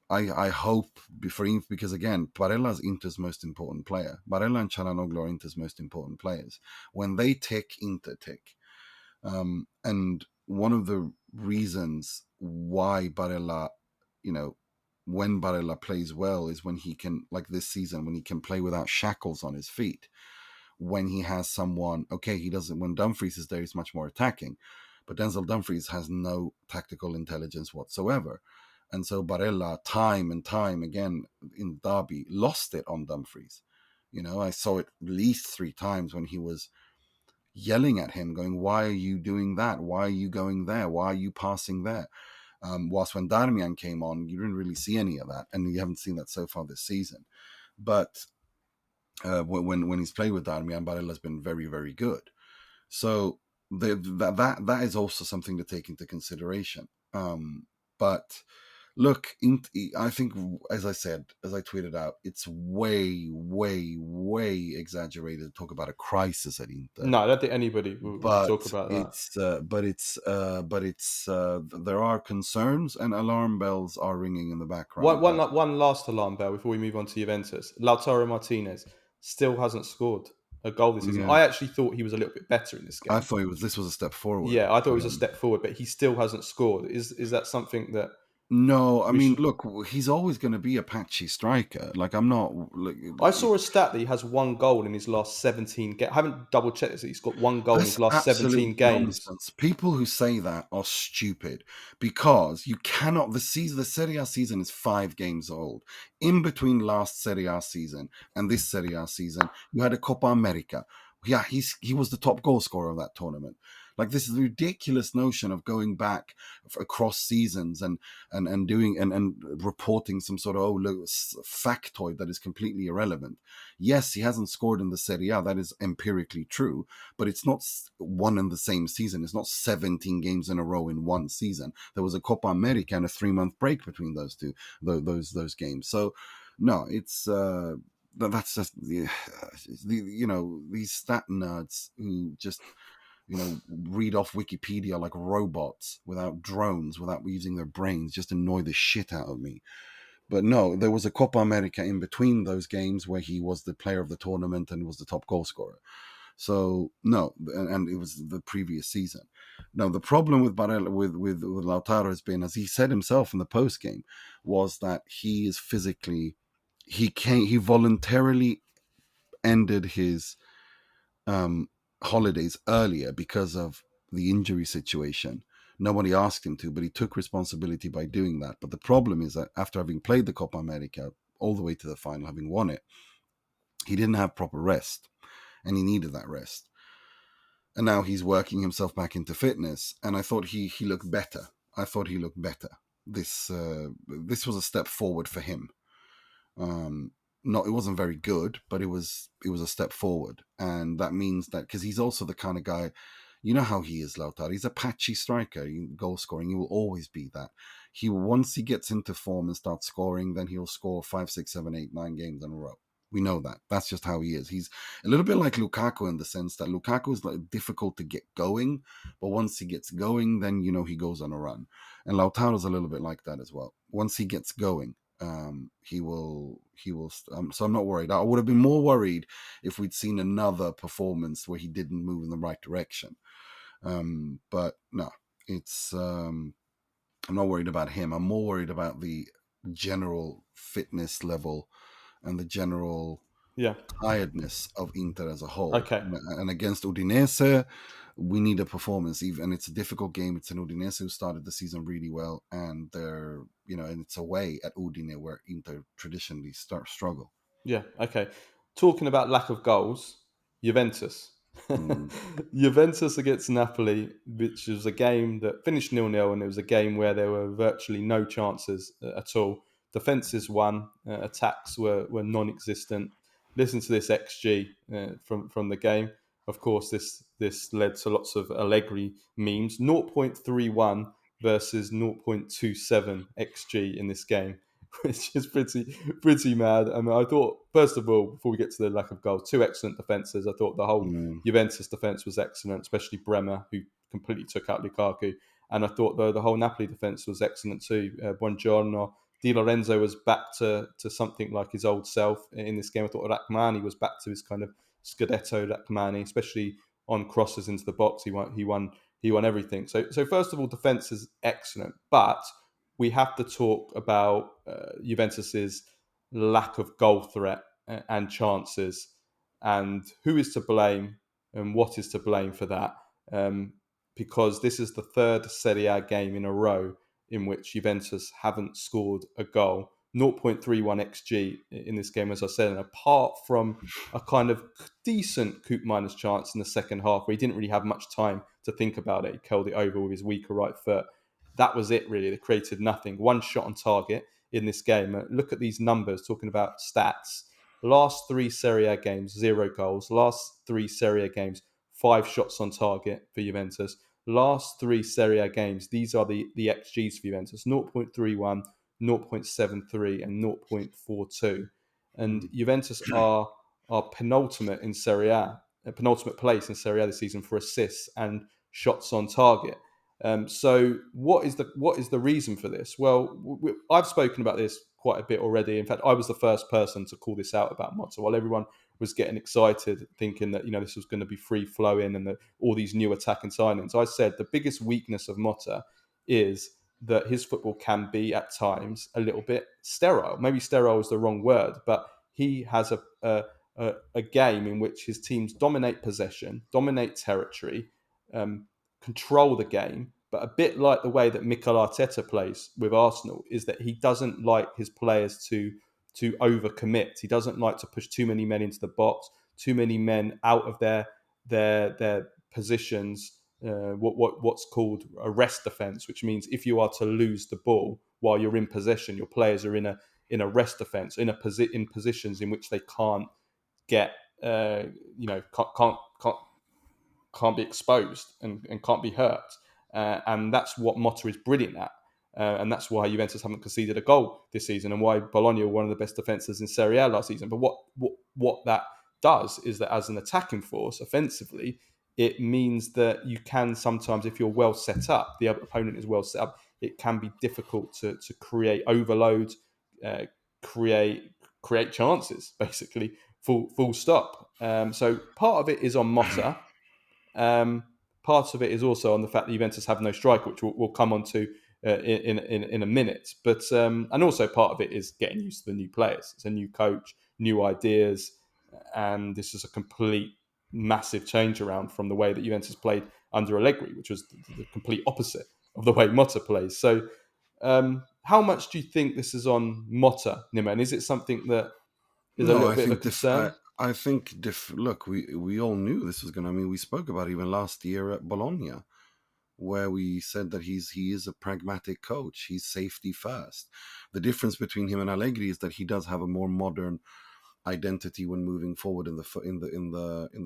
I hope because again, Barella's Inter's most important player. Barella and Çalhanoğlu are Inter's most important players. When they tick, Inter tick. And one of the reasons why Barella, when Barella plays well is when he can, like this season, when he can play without shackles on his feet. When he has someone, he doesn't, when Dumfries is there, he's much more attacking. But Denzel Dumfries has no tactical intelligence whatsoever. And so Barella, time and time again in Derby, lost it on Dumfries. I saw it at least 3 times when he was yelling at him, going, "Why are you doing that? Why are you going there? Why are you passing there?" Whilst when Darmian came on, you didn't really see any of that. And you haven't seen that so far this season. But when he's played with Darmian, Barella's been very, very good. So that is also something to take into consideration. But Look, I think, as I said, as I tweeted out, it's way, way, way exaggerated to talk about a crisis at Inter. No, I don't think anybody would talk about that. There are concerns and alarm bells are ringing in the background. One last alarm bell before we move on to Juventus. Lautaro Martinez still hasn't scored a goal this season. Yeah, I actually thought he was a little bit better in this I game. thought this was a step forward. Yeah, I thought it was a step forward, but he still hasn't scored. Is that something that No, I we mean, should? look, he's always going to be a patchy striker. Like, I'm not. Like, I saw a stat that he has one goal in his last 17 games. I haven't double checked this. He's got one goal in his that's last absolute 17 games. nonsense. People who say that are stupid because you cannot. The Serie A season is 5 games old. In between last Serie A season and this Serie A season, you had a Coppa America. Yeah, he was the top goal scorer of that tournament. Like, this is a ridiculous notion of going back across seasons and doing and reporting some sort of factoid that is completely irrelevant. Yes, he hasn't scored in the Serie A. That is empirically true, but it's not one in the same season. It's not 17 games in a row in one season. There was a Copa America and a 3-month break between those two those games. So no, it's that's just these stat nerds who just read off Wikipedia like robots without drones, without using their brains, just annoy the shit out of me. But no, there was a Copa America in between those games where he was the player of the tournament and was the top goal scorer. So no, and it was the previous season. Now the problem with with Lautaro has been, as he said himself in the post game, was that he is physically, he voluntarily ended his holidays earlier because of the injury situation. Nobody asked him to, but he took responsibility by doing that. But the problem is that after having played the Copa America all the way to the final, having won it, he didn't have proper rest, and he needed that rest. And now he's working himself back into fitness, and I thought he looked better. I thought he looked better. This was a step forward for him. It wasn't very good, but it was a step forward, and that means that because he's also the kind of guy, you know how he is, Lautaro. He's a patchy striker, goal scoring. He will always be that. Once he gets into form and starts scoring, then he'll score 5, 6, 7, 8, 9 games in a row. We know that. That's just how he is. He's a little bit like Lukaku in the sense that Lukaku is like difficult to get going, but once he gets going, then he goes on a run. And Lautaro's a little bit like that as well. Once he gets going, he will. So I'm not worried. I would have been more worried if we'd seen another performance where he didn't move in the right direction. But no, it's. I'm not worried about him. I'm more worried about the general fitness level and the general tiredness of Inter as a whole. Okay. And against Udinese, we need a performance. And it's a difficult game. It's an Udinese who started the season really well, and they're and it's away at Udine where Inter traditionally struggle. Yeah. Okay. Talking about lack of goals, Juventus. Mm. Juventus against Napoli, which was a game that finished 0-0, and it was a game where there were virtually no chances at all. Defences won, attacks were non-existent. Listen to this XG from the game. Of course, this led to lots of Allegri memes. 0.31 versus 0.27 XG in this game, which is pretty mad. I mean, I thought, first of all, before we get to the lack of goals, two excellent defences. I thought the whole Juventus defence was excellent, especially Bremer, who completely took out Lukaku. And I thought the whole Napoli defence was excellent too. Buongiorno. Di Lorenzo was back to something like his old self in this game. I thought Rachmani was back to his kind of Scudetto Rachmani, especially on crosses into the box. He won everything. So first of all, defence is excellent, but we have to talk about Juventus's lack of goal threat and chances, and who is to blame and what is to blame for that. Because this is the third Serie A game in a row in which Juventus haven't scored a goal. 0.31 XG in this game, as I said, and apart from a kind of decent Coop minus chance in the second half where he didn't really have much time to think about it. He curled it over with his weaker right foot. That was it, really. They created nothing. One shot on target in this game. Look at these numbers, talking about stats. Last 3 Serie A games, 0 goals. Last 3 Serie A games, 5 shots on target for Juventus. Last 3 Serie A games, these are the XGs for Juventus. 0.31, 0.73 and 0.42. And Juventus are penultimate in Serie A, penultimate place in Serie A this season for assists and shots on target. So what is the reason for this? Well, I've spoken about this quite a bit already. In fact, I was the first person to call this out about Motta while everyone was getting excited, thinking that this was going to be free flowing and that all these new attacking signings. I said the biggest weakness of Motta is that his football can be at times a little bit sterile. Maybe sterile is the wrong word, but he has a game in which his teams dominate possession, dominate territory, control the game, but a bit like the way that Mikel Arteta plays with Arsenal is that he doesn't like his players to overcommit. He doesn't like to push too many men into the box, too many men out of their positions. What's called a rest defense, which means if you are to lose the ball while you're in possession, your players are in a rest defense, in positions in which they can't get can't be exposed and can't be hurt. And that's what Motta is brilliant at. And that's why Juventus haven't conceded a goal this season and why Bologna were one of the best defences in Serie A last season. But what that does is that as an attacking force, offensively, it means that you can sometimes, if you're well set up, the opponent is well set up, it can be difficult to create overload, create chances, basically, full stop. So part of it is on Motta. Part of it is also on the fact that Juventus have no striker, which we'll come on to in a minute. But and also part of it is getting used to the new players. It's a new coach, new ideas, and this is a complete massive change around from the way that Juventus played under Allegri, which was the complete opposite of the way Motta plays. So how much do you think this is on Motta, Nima? And is it something that is a No, little I bit of a think concern? I think look, we all knew this was going to. I mean, we spoke about it even last year at Bologna, where we said that he is a pragmatic coach. He's safety first. The difference between him and Allegri is that he does have a more modern identity when moving forward in the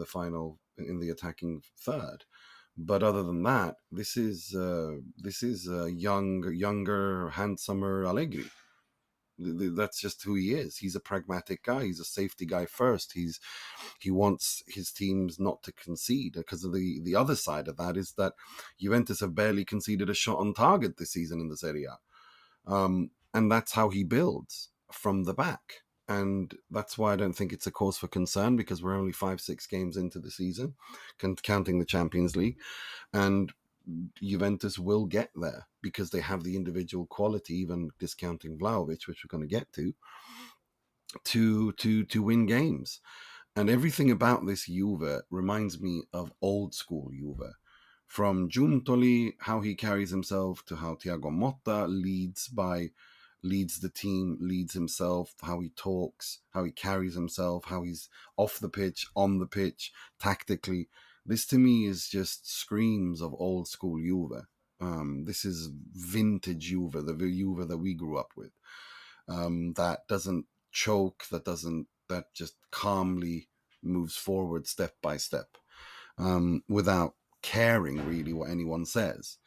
final in the attacking third. But other than that, this is a younger, handsomer Allegri. That's just who he is. He's a pragmatic guy. He's a safety guy first. He wants his teams not to concede, because of the other side of that is that Juventus have barely conceded a shot on target this season in the Serie A. And that's how he builds from the back. And that's why I don't think it's a cause for concern, because we're only 5-6 games into the season, counting the Champions League. And Juventus will get there because they have the individual quality, even discounting Vlahovic, which we're going to get to win games. And everything about this Juve reminds me of old school Juve. From Giuntoli, how he carries himself, to how Thiago Motta leads the team, leads himself, how he talks, how he carries himself, how he's off the pitch, on the pitch, tactically. This to me is just screams of old school Juve. This is vintage Juve, the Juve that we grew up with. That doesn't choke, that just calmly moves forward step by step, without caring really what anyone says.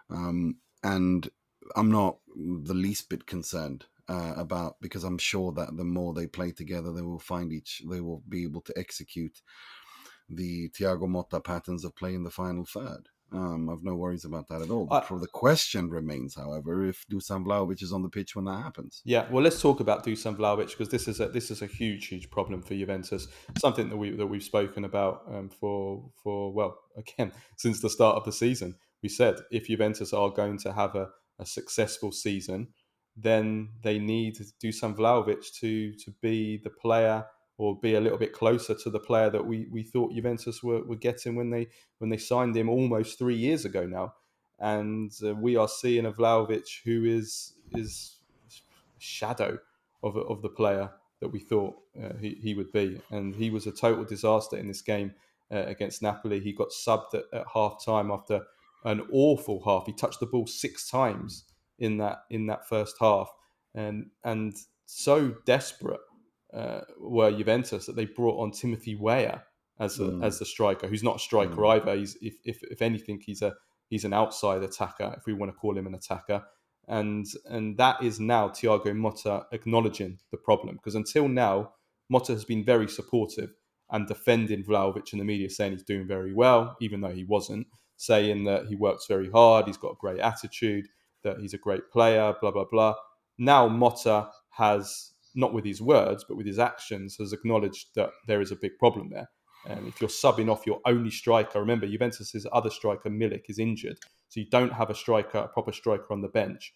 And I'm not the least bit concerned about, because I'm sure that the more they play together, they will be able to execute the Thiago Motta patterns of play in the final third. I've no worries about that at all. The question remains, however, if Dusan Vlahovic is on the pitch when that happens. Yeah, well, let's talk about Dusan Vlahovic, because this is a huge problem for Juventus. Something that we've spoken about for well, again, since the start of the season. We said if Juventus are going to have a successful season, then they need Dusan Vlahovic to be the player, or be a little bit closer to the player that we thought Juventus were getting when they signed him almost 3 years ago now. And we are seeing a Vlahovic who is shadow of the player that we thought he would be. And he was a total disaster in this game against Napoli. He got subbed at half time after an awful half. He touched the ball 6 times in that first half, and so desperate were Juventus that they brought on Timothy Weah as the striker, who's not a striker either. He's if anything, he's an outside attacker, if we want to call him an attacker. and that is now Thiago Motta acknowledging the problem, because until now Motta has been very supportive and defending Vlahovic in the media, saying he's doing very well, even though he wasn't, saying that he works very hard, he's got a great attitude, that he's a great player, blah, blah, blah. Now Motta has, not with his words, but with his actions, has acknowledged that there is a big problem there. If you're subbing off your only striker, remember Juventus's other striker, Milik, is injured. So you don't have a proper striker on the bench.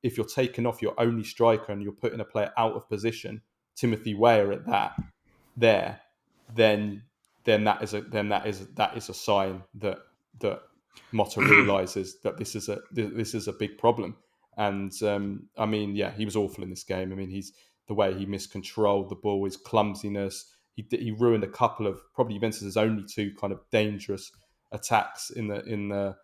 If you're taking off your only striker and you're putting a player out of position, Timothy Weah at that, then that is a sign that Motta realizes that this is a big problem. And I mean, yeah, he was awful in this game. I mean, the way he miscontrolled the ball, his clumsiness. He ruined a couple of probably Juventus's only two kind of dangerous attacks in the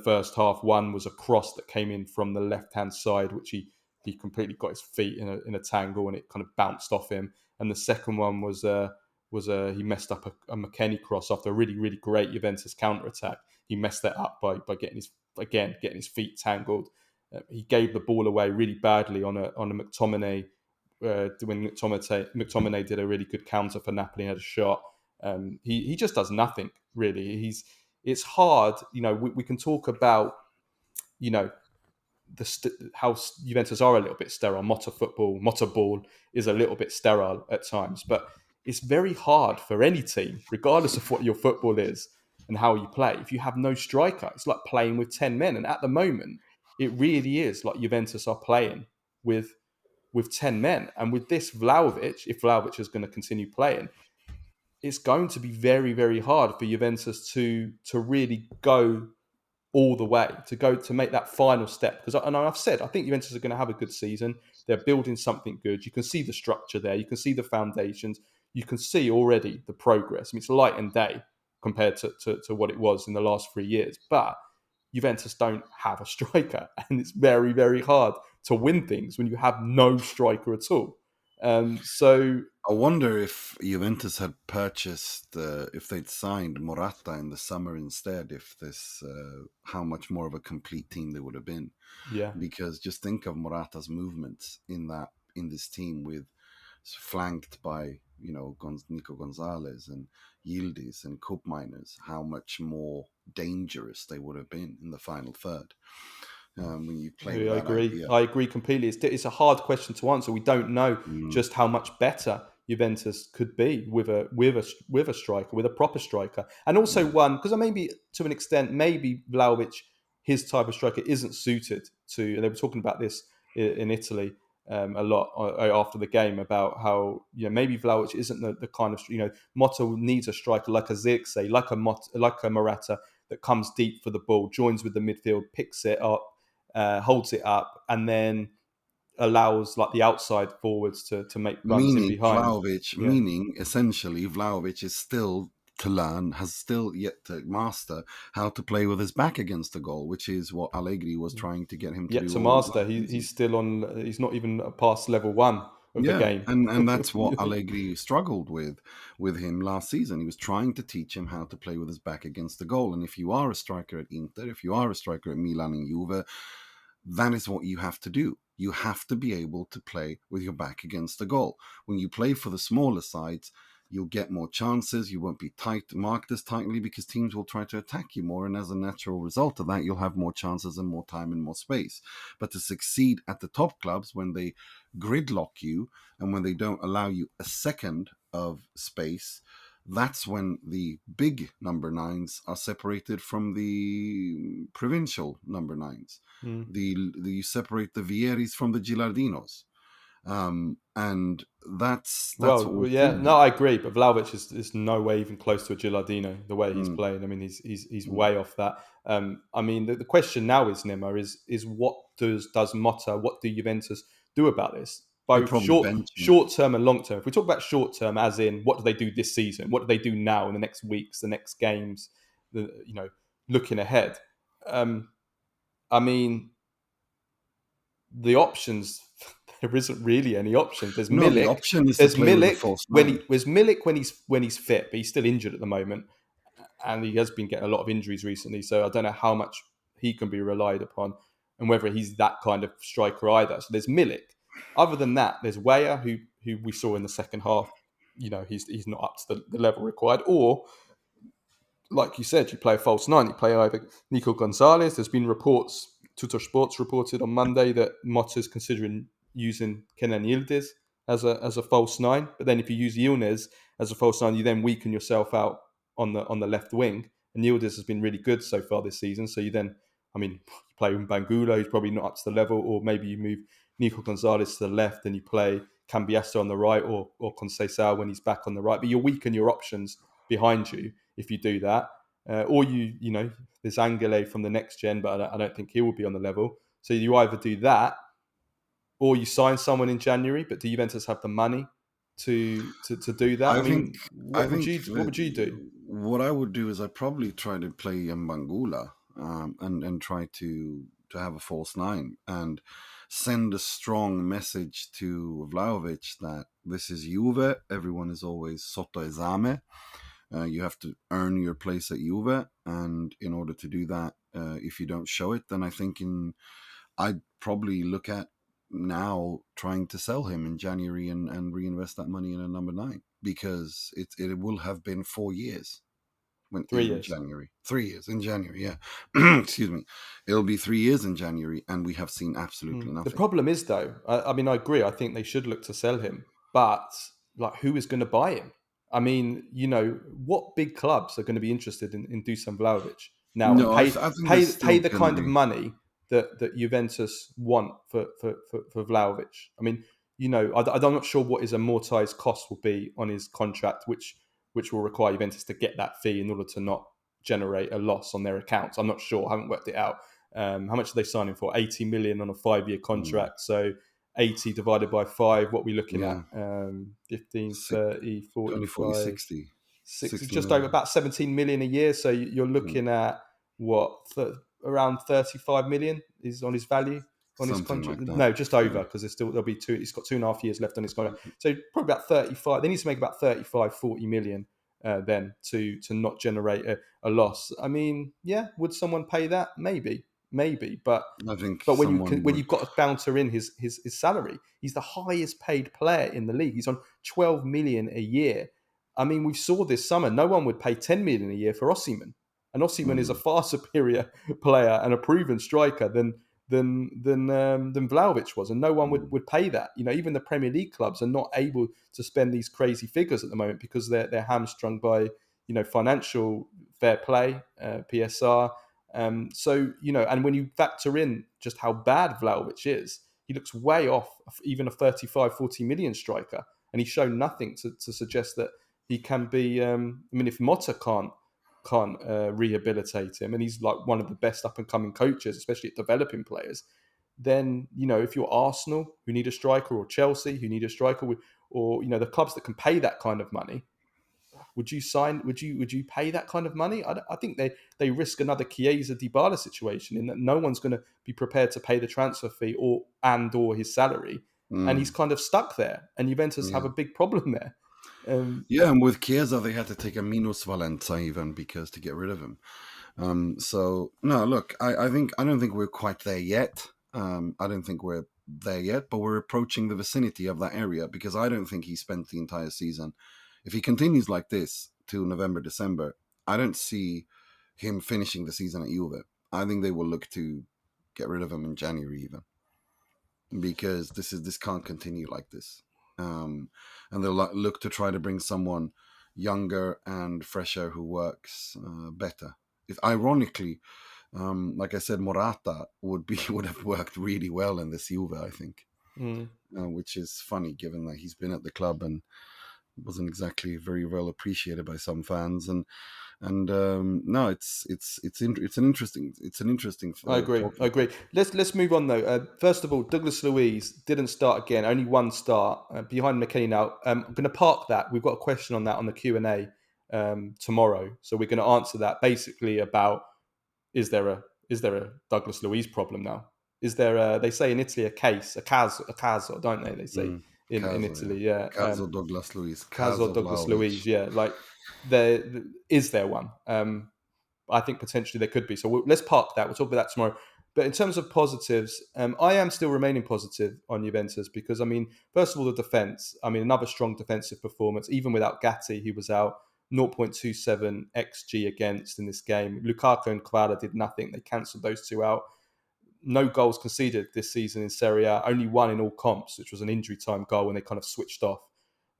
first half. One was a cross that came in from the left hand side, which he completely got his feet in a tangle and it kind of bounced off him. And the second one was he messed up a McKennie cross after a really, really great Juventus counter attack. He messed that up by getting his feet tangled. He gave the ball away really badly on a McTominay. When McTominay did a really good counter for Napoli, had a shot. He just does nothing really. It's hard, we can talk about, how Juventus are a little bit sterile. Motta ball is a little bit sterile at times, but it's very hard for any team, regardless of what your football is and how you play. If you have no striker, it's like playing with 10 men. And at the moment, it really is like Juventus are playing with 10 men. And with this Vlahovic, if Vlahovic is going to continue playing, it's going to be very, very hard for Juventus to really go all the way, to make that final step. Because I've said, I think Juventus are going to have a good season. They're building something good. You can see the structure there. You can see the foundations. You can see already the progress. I mean, it's light and day compared to what it was in the last 3 years. But Juventus don't have a striker, and it's very, very hard to win things when you have no striker at all. So I wonder if Juventus had purchased, if they'd signed Morata in the summer instead, how much more of a complete team they would have been. Yeah, because just think of Morata's movements in this team, with flanked by Nico Gonzalez and Yildiz and Cup Miners, how much more dangerous they would have been in the final third. When you play, I agree. I agree completely. It's a hard question to answer. We don't know just how much better Juventus could be with a striker, with a proper striker, and also one, because maybe to an extent, maybe Vlahovic, his type of striker, isn't suited to. And they were talking about this in Italy a lot after the game, about how maybe Vlahovic isn't the kind of Motta needs a striker like a Zirkzee, like a Morata, that comes deep for the ball, joins with the midfield, picks it up, holds it up, and then allows like the outside forwards to make runs in behind. Meaning essentially Vlahovic is still to learn, has still yet to master how to play with his back against the goal, which is what Allegri was trying to get him to do. Yet to master. He's still on. He's not even past level 1 of the game. and that's what Allegri struggled with him last season. He was trying to teach him how to play with his back against the goal. And if you are a striker at Inter, if you are a striker at Milan and Juve, that is what you have to do. You have to be able to play with your back against the goal. When you play for the smaller sides, you'll get more chances. You won't be marked as tightly, because teams will try to attack you more. And as a natural result of that, you'll have more chances and more time and more space. But to succeed at the top clubs, when they gridlock you and when they don't allow you a second of space, that's when the big number 9s are separated from the provincial number 9s. You separate the Vieris from the Gilardinos. And that's I agree. But Vlahovic is no way even close to a Gilardino, the way he's playing. I mean, he's way off that. I mean, the question now is, Nima, is what does Motta, what do Juventus do about this? Both short term and long term. If we talk about short term, as in what do they do this season? What do they do now in the next weeks, the next games? Looking ahead. I mean, the options. There isn't really any option. There's Milik. The option is to play with a false nine. There's Milik when he's fit, but he's still injured at the moment, and he has been getting a lot of injuries recently. So I don't know how much he can be relied upon. and whether he's that kind of striker either. So there's Milik. Other than that, there's Weah, who we saw in the second half. He's not up to the level required. Or, like you said, you play a false nine. You play either Nico Gonzalez. There's been reports, Tutor Sports reported on Monday that Motta's considering using Kenan Yildiz as a false nine. But then if you use Yildiz as a false nine, you then weaken yourself out on the left wing. And Yildiz has been really good so far this season. So you then, you play with Bangula, who's probably not up to the level, or maybe you move Nico Gonzalez to the left and you play Cambiasso on the right, or Conceição when he's back on the right. But you weaken your options behind you if you do that. Or there's Angele from the next gen, but I don't think he will be on the level. So you either do that, or you sign someone in January. But do Juventus have the money to do that? What would you do? What I would do is I'd probably try to play Mbangula and try to have a false nine and send a strong message to Vlahovic that this is Juve. Everyone is always sotto esame. You have to earn your place at Juve, and in order to do that, if you don't show it, then I think I'd probably look at now trying to sell him in January and reinvest that money in a number 9, because it will have been 4 years. 3 years. January. 3 years in January, yeah. Excuse me. It'll be 3 years in January, and we have seen absolutely nothing. The problem is, though, I agree. I think they should look to sell him, but who is going to buy him? What big clubs are going to be interested in Dusan Vlahovic now? No, and pay the kind of money that Juventus want for Vlahovic. I'm not sure what his amortized cost will be on his contract, which will require Juventus to get that fee in order to not generate a loss on their accounts. I'm not sure. I haven't worked it out. How much are they signing for? 80 million on a 5-year contract. So 80 divided by 5, what are we looking at? 15, 30, 40, 40, 60. 60 just over about 17 million a year. So you're looking at around 35 million is on his value on his contract. Like no, just over, because there'll be two. He's got 2.5 years left on his contract. So probably about 35. They need to make about 35, 40 million then to not generate a loss. Would someone pay that? Maybe, but I think. But when you've got to counter in his salary, he's the highest paid player in the league. He's on 12 million a year. We saw this summer, no one would pay 10 million a year for Osimhen. And Osimhen is a far superior player and a proven striker than Vlahovic was, and no one would pay that. Even the Premier League clubs are not able to spend these crazy figures at the moment because they're hamstrung by financial fair play, PSR. And when you factor in just how bad Vlahovic is, he looks way off even a 35, 40 million striker, and he's shown nothing to suggest that he can be. If Motta can't rehabilitate him, and he's like one of the best up and coming coaches, especially at developing players, then if you're Arsenal who need a striker, or Chelsea who need a striker, or the clubs that can pay that kind of money, would you pay that kind of money? I think they risk another Chiesa Dybala situation, in that no one's going to be prepared to pay the transfer fee or his salary, and he's kind of stuck there, and Juventus have a big problem there. And with Chiesa, they had to take a minusvalenza even because to get rid of him. So no, look, I don't think we're quite there yet. I don't think we're there yet, but we're approaching the vicinity of that area, because I don't think he spent the entire season. If he continues like this till November, December, I don't see him finishing the season at Juve. I think they will look to get rid of him in January even, because this can't continue like this. And they'll look to try to bring someone younger and fresher who works better. Ironically, like I said, Morata would have worked really well in this Juve, I think, which is funny given that he's been at the club and wasn't exactly very well appreciated by some fans. And no, it's an interesting. I agree. Let's move on though. First of all, Douglas Luiz didn't start again. Only one start behind McKennie now. I'm going to park that. We've got a question on that on the Q&A tomorrow, so we're going to answer that basically about is there a Douglas Luiz problem now? Is there they say in Italy a caso, don't they? They say in Italy, yeah. Caso Douglas Luiz. Caso Douglas Luiz, yeah. Like is there one? I think potentially there could be. So let's park that. We'll talk about that tomorrow. But in terms of positives, I am still remaining positive on Juventus because, I mean, first of all, the defence. I mean, another strong defensive performance. Even without Gatti, he was out 0.27 xG against in this game. Lukaku and Kvara did nothing. They cancelled those two out. No goals conceded this season in Serie A. Only one in all comps, which was an injury time goal when they kind of switched off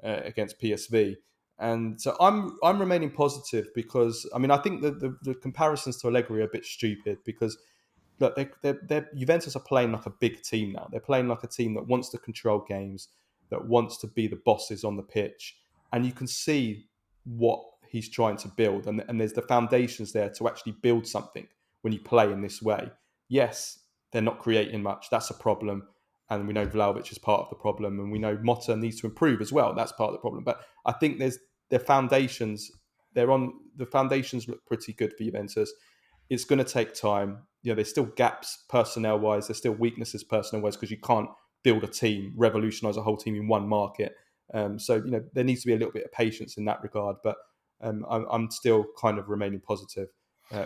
against PSV. And so I'm remaining positive because, I mean, I think the comparisons to Allegri are a bit stupid because look, Juventus are playing like a big team now. They're playing like a team that wants to control games, that wants to be the bosses on the pitch, and you can see what he's trying to build. And there's the foundations there to actually build something when you play in this way. Yes, they're not creating much. That's a problem. And we know Vlahovic is part of the problem. And we know Motta needs to improve as well. That's part of the problem. But I think their foundations, the foundations look pretty good for Juventus. It's going to take time. There's still gaps personnel-wise. There's still weaknesses personnel-wise because you can't build a team, revolutionise a whole team in one market. So there needs to be a little bit of patience in that regard. But I'm still kind of remaining positive.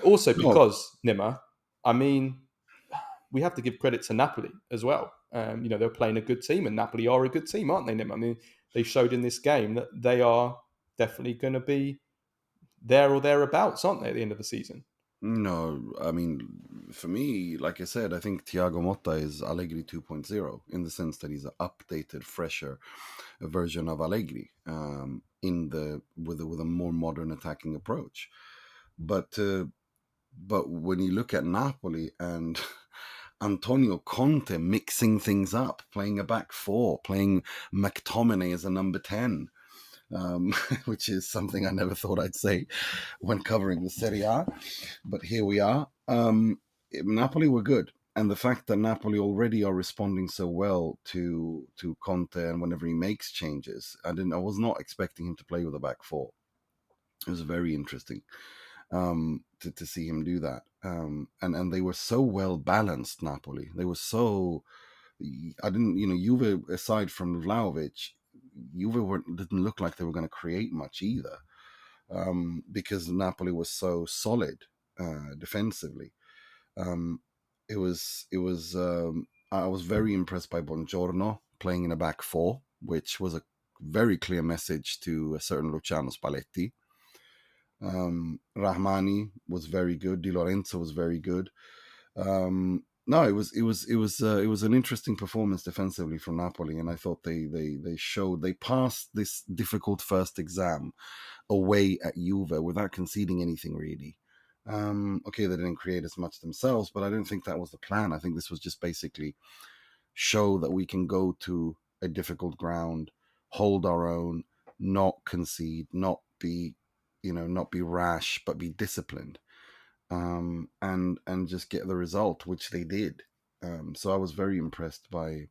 Also No, because, Nima, I mean, we have to give credit to Napoli as well. They're playing a good team, and Napoli are a good team, aren't they, Nima? I mean, they showed in this game that they are definitely going to be there or thereabouts, aren't they, at the end of the season? no. I mean, for me, like I said, I think Thiago Motta is Allegri 2.0 in the sense that he's an updated, fresher version of Allegri with a more modern attacking approach. But when you look at Napoli and Antonio Conte mixing things up, playing a back four, playing McTominay as a number 10, which is something I never thought I'd say when covering the Serie A, but here we are. Napoli were good. And the fact that Napoli already are responding so well to Conte and whenever he makes changes, I was not expecting him to play with a back four. It was very interesting to see him do that. And they were so well balanced, Napoli. They were so. I didn't, Juve aside from Vlahovic, didn't look like they were going to create much either, because Napoli was so solid defensively. It was. I was very impressed by Buongiorno playing in a back four, which was a very clear message to a certain Luciano Spalletti. Rahmani was very good. Di Lorenzo was very good. No, it was an interesting performance defensively from Napoli, and I thought they passed this difficult first exam away at Juve without conceding anything really. Okay, they didn't create as much themselves, but I don't think that was the plan. I think this was just basically show that we can go to a difficult ground, hold our own, not concede, not be rash, but be disciplined, and just get the result, which they did. So I was very impressed by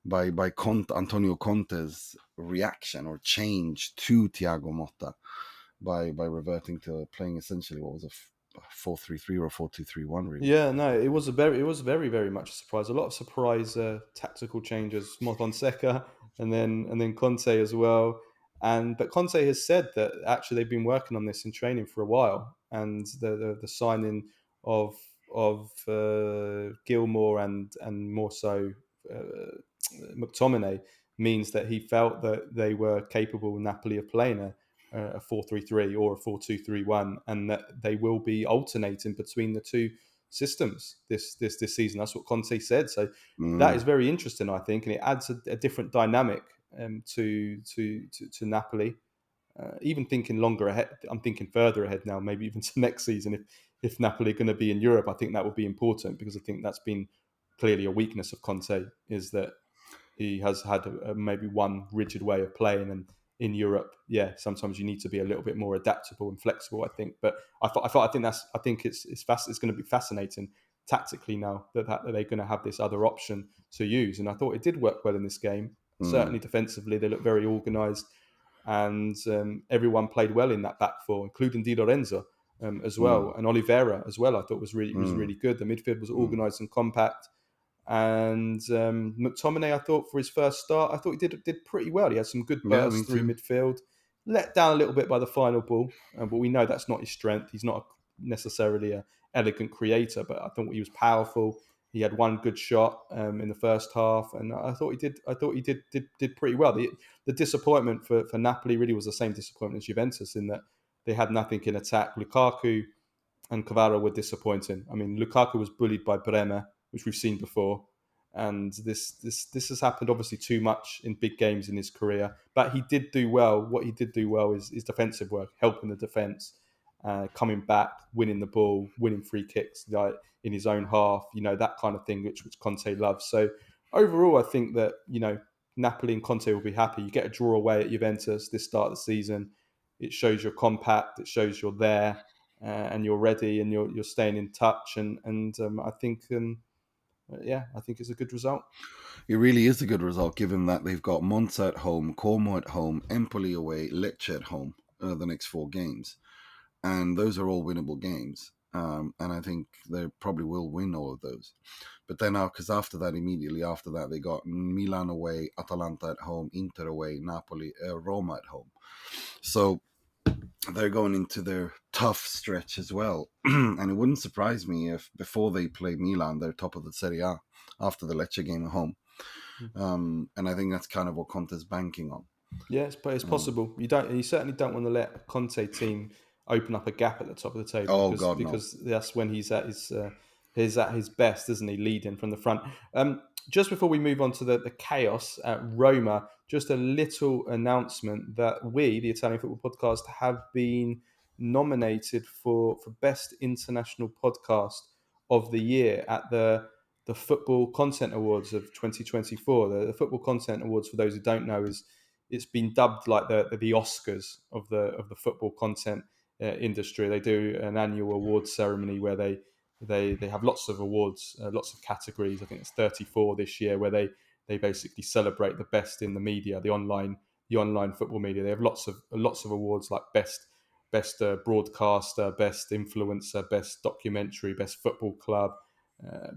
Antonio Conte's reaction or change to Thiago Motta by reverting to playing essentially what was a 4-3-3 or a 4-2-3-1 really. Yeah, no, it was very, very much a surprise. A lot of surprise tactical changes. Fonseca and then Conte as well. But Conte has said that actually they've been working on this in training for a while, and the signing of Gilmore and more so McTominay means that he felt that they were capable, Napoli, of playing a 4-3-3 or a 4-2-3-1, and that they will be alternating between the two systems this season. That's what Conte said. So that is very interesting, I think, and it adds a different dynamic to Napoli. Even thinking longer ahead, I'm thinking further ahead now, maybe even to next season. If Napoli are going to be in Europe, I think that would be important because I think that's been clearly a weakness of Conte, is that he has had maybe one rigid way of playing, and in Europe, yeah, sometimes you need to be a little bit more adaptable and flexible, I think. But I think it's going to be fascinating tactically now that they're going to have this other option to use, and I thought it did work well in this game. Certainly defensively, they look very organised, and everyone played well in that back four, including Di Lorenzo as well, and Oliveira as well. I thought was really good. The midfield was organised and compact. And McTominay, I thought for his first start, I thought he did pretty well. He had some good Yeah, me bursts through too. midfield. Let down a little bit by the final ball, but we know that's not his strength. He's not necessarily an elegant creator, but I thought he was powerful. He had one good shot in the first half, and I thought he did pretty well. The disappointment for Napoli really was the same disappointment as Juventus, in that they had nothing in attack. Lukaku and Kvara were disappointing. I mean, Lukaku was bullied by Bremer, which we've seen before, and this has happened obviously too much in big games in his career. But he did do well. What he did do well is defensive work, helping the defense, coming back, winning the ball, winning free kicks like in his own half. That kind of thing, which Conte loves. So overall, I think that Napoli and Conte will be happy. You get a draw away at Juventus this start of the season. It shows you're compact. It shows you're there. And you're ready, and you're staying in touch, and I think I think it's a good result. It really is a good result, given that they've got Monza at home, Como at home, Empoli away, Lecce at home, the next 4 games, and those are all winnable games. And I think they probably will win all of those. But then because immediately after that, they got Milan away, Atalanta at home, Inter away, Napoli, Roma at home. So they're going into their tough stretch as well. And it wouldn't surprise me if before they play Milan, they're top of the Serie A after the Lecce game at home. And I think that's kind of what Conte's banking on. Yeah, it's possible. You certainly don't want to let a Conte team open up a gap at the top of the table. Oh, because, God, no. because that's when he's at his best, isn't he? Leading from the front. Just before we move on to the chaos at Roma, just a little announcement that we, the Italian Football Podcast, have been nominated for Best International Podcast of the Year at the Football Content Awards of 2024. The Football Content Awards, for those who don't know, it's been dubbed like the Oscars of the football content industry. They do an annual awards ceremony where they have lots of awards, lots of categories. I think it's 34 this year, where they basically celebrate the best in the media, the online football media. They have lots of awards like best broadcaster, best influencer, best documentary, best football club,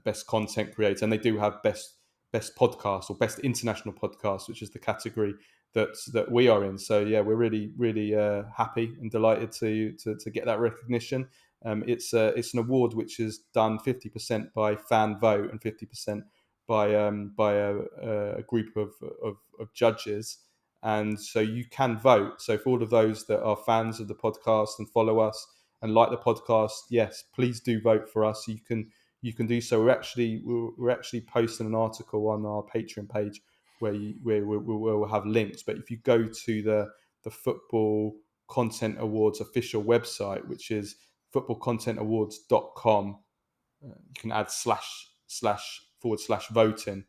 best content creator, and they do have best podcast or best international podcast, which is the category that we are in. So yeah, we're really happy and delighted to get that recognition. It's an award which is done 50% by fan vote and 50% by a group of judges, and so you can vote. So for all of those that are fans of the podcast and follow us and like the podcast, yes, please do vote for us. You can do so. We're actually posting an article on our Patreon page where we'll have links. But if you go to the Football Content Awards official website, which is footballcontentawards.com, you can add //voting.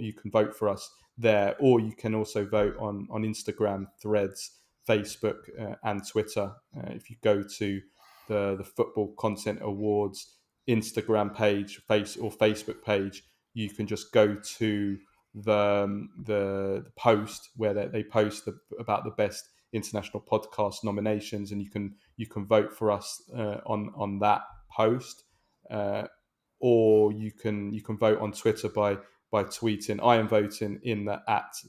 You can vote for us there, or you can also vote on Instagram, Threads, Facebook, and Twitter. If you go to the Football Content Awards Instagram page, Facebook page, you can just go to the post where they post about the best international podcast nominations, and you can vote for us on that post, or you can vote on Twitter by tweeting. I am voting in the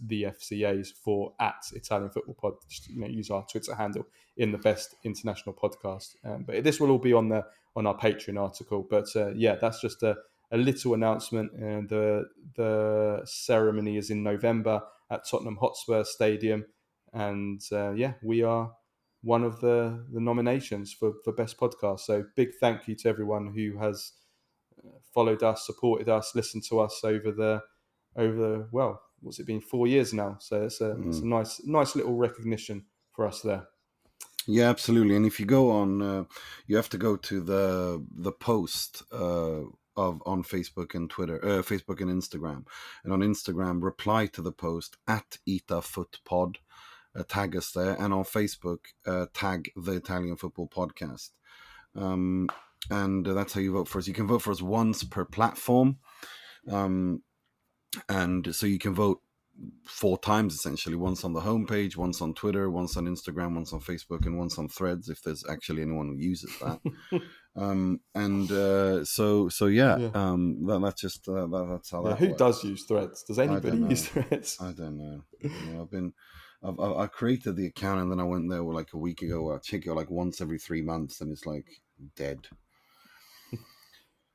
@the FCAs for @Italian Football Pod. Just, use our Twitter handle in the best international podcast. But this will all be on our Patreon article. But yeah, that's just a little announcement. And the ceremony is in November at Tottenham Hotspur Stadium, and we are one of the nominations for best podcast. So big thank you to everyone who has followed us, supported us, listened to us over what's it been, 4 years now? So it's a nice little recognition for us there. Yeah, absolutely. And if you go on, you have to go to the post on Facebook and Twitter, Facebook and Instagram. And on Instagram, reply to the post @ItaFootPod, tag us there, and on Facebook, tag the Italian Football Podcast. And that's how you vote for us. You can vote for us once per platform, and so you can vote 4 times essentially: once on the homepage, once on Twitter, once on Instagram, once on Facebook, and once on Threads, if there's actually anyone who uses that. That's just that's how that who works. does use Threads? Does anybody use Threads? I don't know. I created the account, and then I went there like a week ago. I check it like once every 3 months, and it's like dead.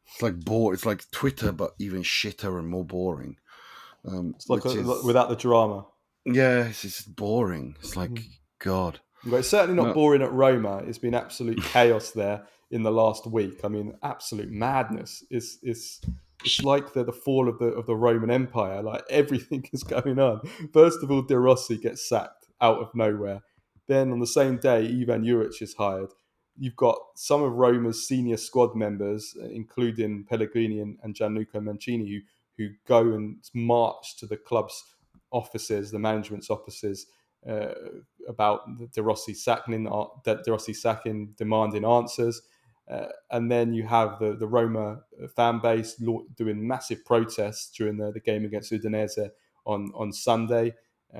It's like It's like Twitter, but even shitter and more boring. It's like without the drama. It's just boring. It's like God. But it's certainly not No, boring at Roma. It's been absolute chaos there in the last week. I mean, absolute madness. It's like the fall of the Roman Empire. Like everything is going on. First of all, De Rossi gets sacked out of nowhere. Then on the same day, Ivan Juric is hired. You've got some of Roma's senior squad members, including Pellegrini and Gianluca Mancini, who go and march to the club's offices, the management's offices, uh, about De Rossi sacking, demanding answers. And then you have the Roma fan base doing massive protests during the game against Udinese on Sunday.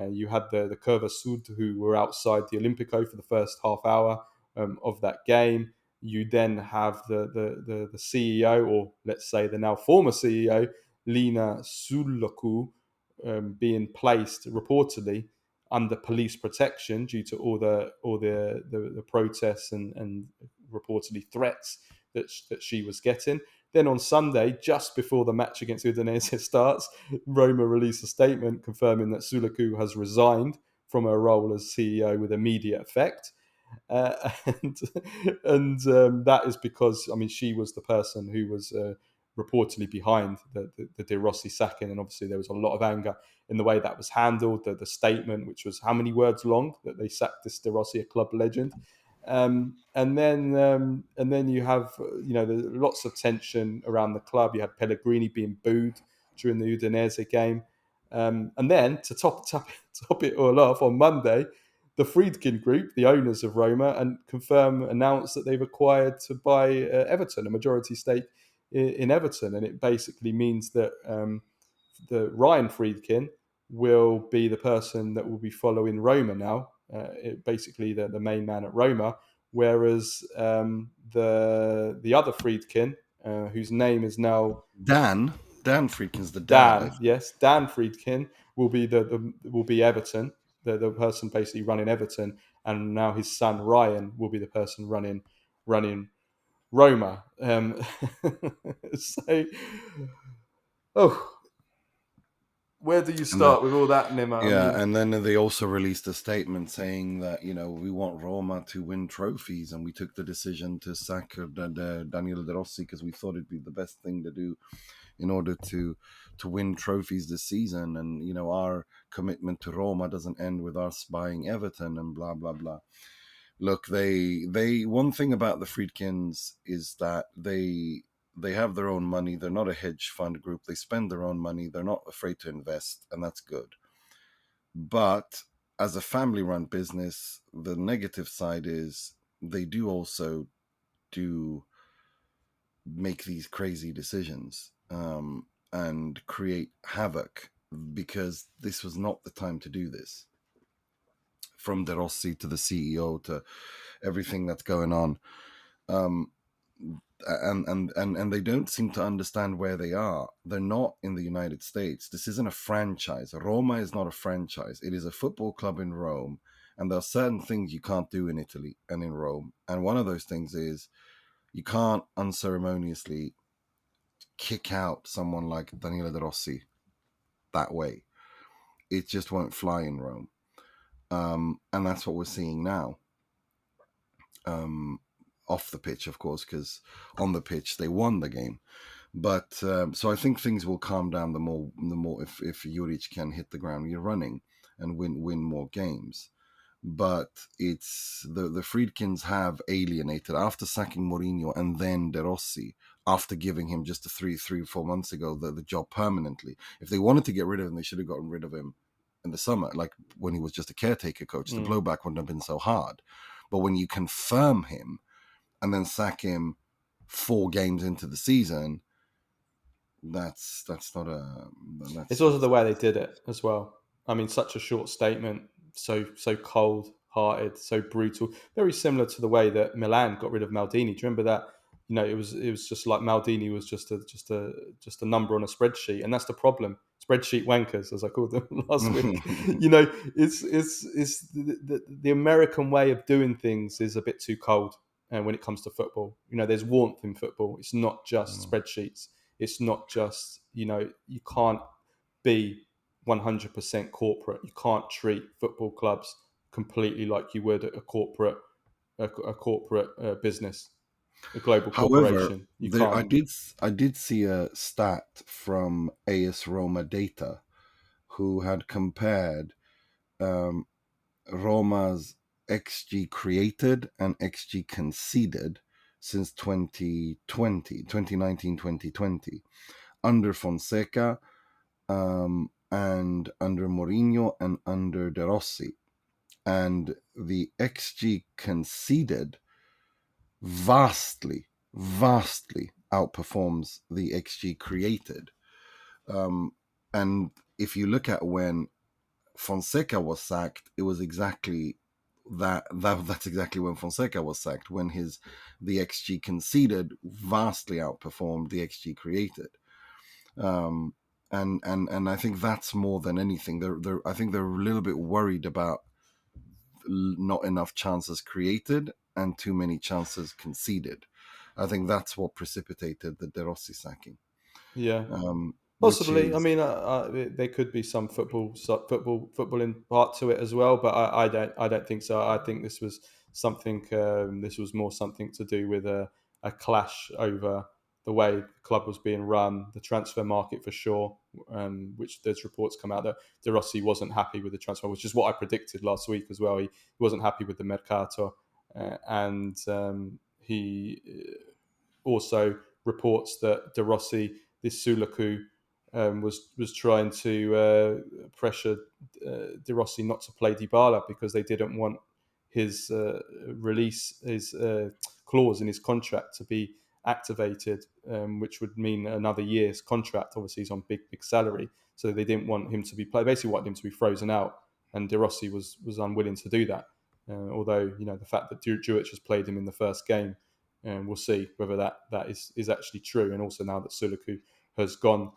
You had the Curva Sud, who were outside the Olimpico for the first half hour of that game. You then have the CEO, or let's say the now former CEO, Lina Sulloku, being placed reportedly under police protection due to all the protests and reportedly threats that she was getting. Then on Sunday, just before the match against Udinese starts, Roma released a statement confirming that Sulaku has resigned from her role as CEO with immediate effect. And that is because, I mean, she was the person who was reportedly behind the De Rossi sacking, and obviously there was a lot of anger in the way that was handled. The statement, which was how many words long, that they sacked this De Rossi, a club legend. And then you have lots of tension around the club. You had Pellegrini being booed during the Udinese game, and then to top it all off, on Monday, the Friedkin Group, the owners of Roma, and announced that they've acquired to buy Everton, a majority stake in Everton, and it basically means that the Ryan Friedkin will be the person that will be following Roma now, basically the main man at Roma, whereas the other Friedkin, whose name is now Dan Friedkin's the dad. Dan, yes, Dan Friedkin will be Everton, the person basically running Everton, and now his son Ryan will be the person running Roma. So, oh, where do you And then, start with all that, Nima? I yeah, mean, and then they also released a statement saying that we want Roma to win trophies, and we took the decision to sack Daniele De Rossi because we thought it'd be the best thing to do in order to win trophies this season, and our commitment to Roma doesn't end with us buying Everton and blah blah blah. Look, they one thing about the Friedkins is that they have their own money. They're not a hedge fund group. They spend their own money. They're not afraid to invest, and that's good. But as a family-run business, the negative side is they do also do make these crazy decisions and create havoc, because this was not the time to do this. From De Rossi to the CEO to everything that's going on. And they don't seem to understand where they are. They're not in the United States. This isn't a franchise. Roma is not a franchise. It is a football club in Rome, and there are certain things you can't do in Italy and in Rome. And one of those things is you can't unceremoniously kick out someone like Daniele De Rossi that way. It just won't fly in Rome. And that's what we're seeing now. Off the pitch, of course, because on the pitch they won the game. But so I think things will calm down the more if Juric can hit the ground running and win more games. But it's the Friedkins have alienated after sacking Mourinho and then De Rossi, after giving him just 4 months ago the job permanently. If they wanted to get rid of him, they should have gotten rid of him in the summer, like when he was just a caretaker coach. The blowback wouldn't have been so hard. But when you confirm him and then sack him 4 games into the season, that's not a. it's also the way they did it as well. I mean, such a short statement, so cold-hearted, so brutal. Very similar to the way that Milan got rid of Maldini. Do you remember that? It was just like Maldini was just a number on a spreadsheet, and that's the problem. Spreadsheet wankers, as I called them last week. It's the American way of doing things is a bit too cold. when it comes to football. There's warmth in football. It's not just spreadsheets. It's not just, you can't be 100% corporate. You can't treat football clubs completely like you would a corporate business, a global However, corporation. You there can't. I did see a stat from AS Roma data, who had compared um, Roma's XG created and XG conceded since 2019, 2020, under Fonseca, and under Mourinho and under De Rossi. And the XG conceded vastly outperforms the XG created. And if you look at when Fonseca was sacked, it was exactly that's exactly when Fonseca was sacked, when the XG conceded vastly outperformed the XG created. And I think that's more than anything. I think they're a little bit worried about not enough chances created and too many chances conceded. I think that's what precipitated the De Rossi sacking. Yeah. Which Possibly. I is mean, there could be some football in part to it as well, but I don't think so. I think this was something. This was more something to do with a clash over the way the club was being run, the transfer market for sure. Which there's reports come out that De Rossi wasn't happy with the transfer, which is what I predicted last week as well. He wasn't happy with the mercato, and he also reports that De Rossi, this Sulaku, was trying to pressure De Rossi not to play Dybala because they didn't want his his clause in his contract to be activated, which would mean another year's contract. Obviously, he's on big salary, so they didn't want him to be played. Basically, wanted him to be frozen out, and De Rossi was unwilling to do that. Although the fact that Djuric has played him in the first game, and we'll see whether that is actually true. And also now that Sulaku has gone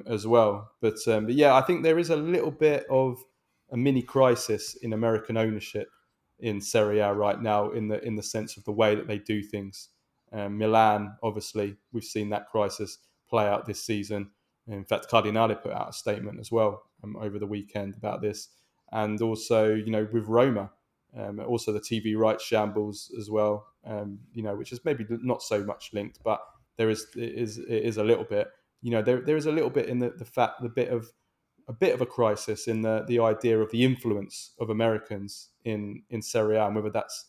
as well. But yeah, I think there is a little bit of a mini crisis in American ownership in Serie A right now, in the sense of the way that they do things. Milan, obviously, we've seen that crisis play out this season. In fact, Cardinale put out a statement as well over the weekend about this. And also, with Roma, also the TV rights shambles as well, which is maybe not so much linked, but it is a little bit. There is a little bit in the fact, a bit of a crisis in the idea of the influence of Americans in Serie A, and whether that's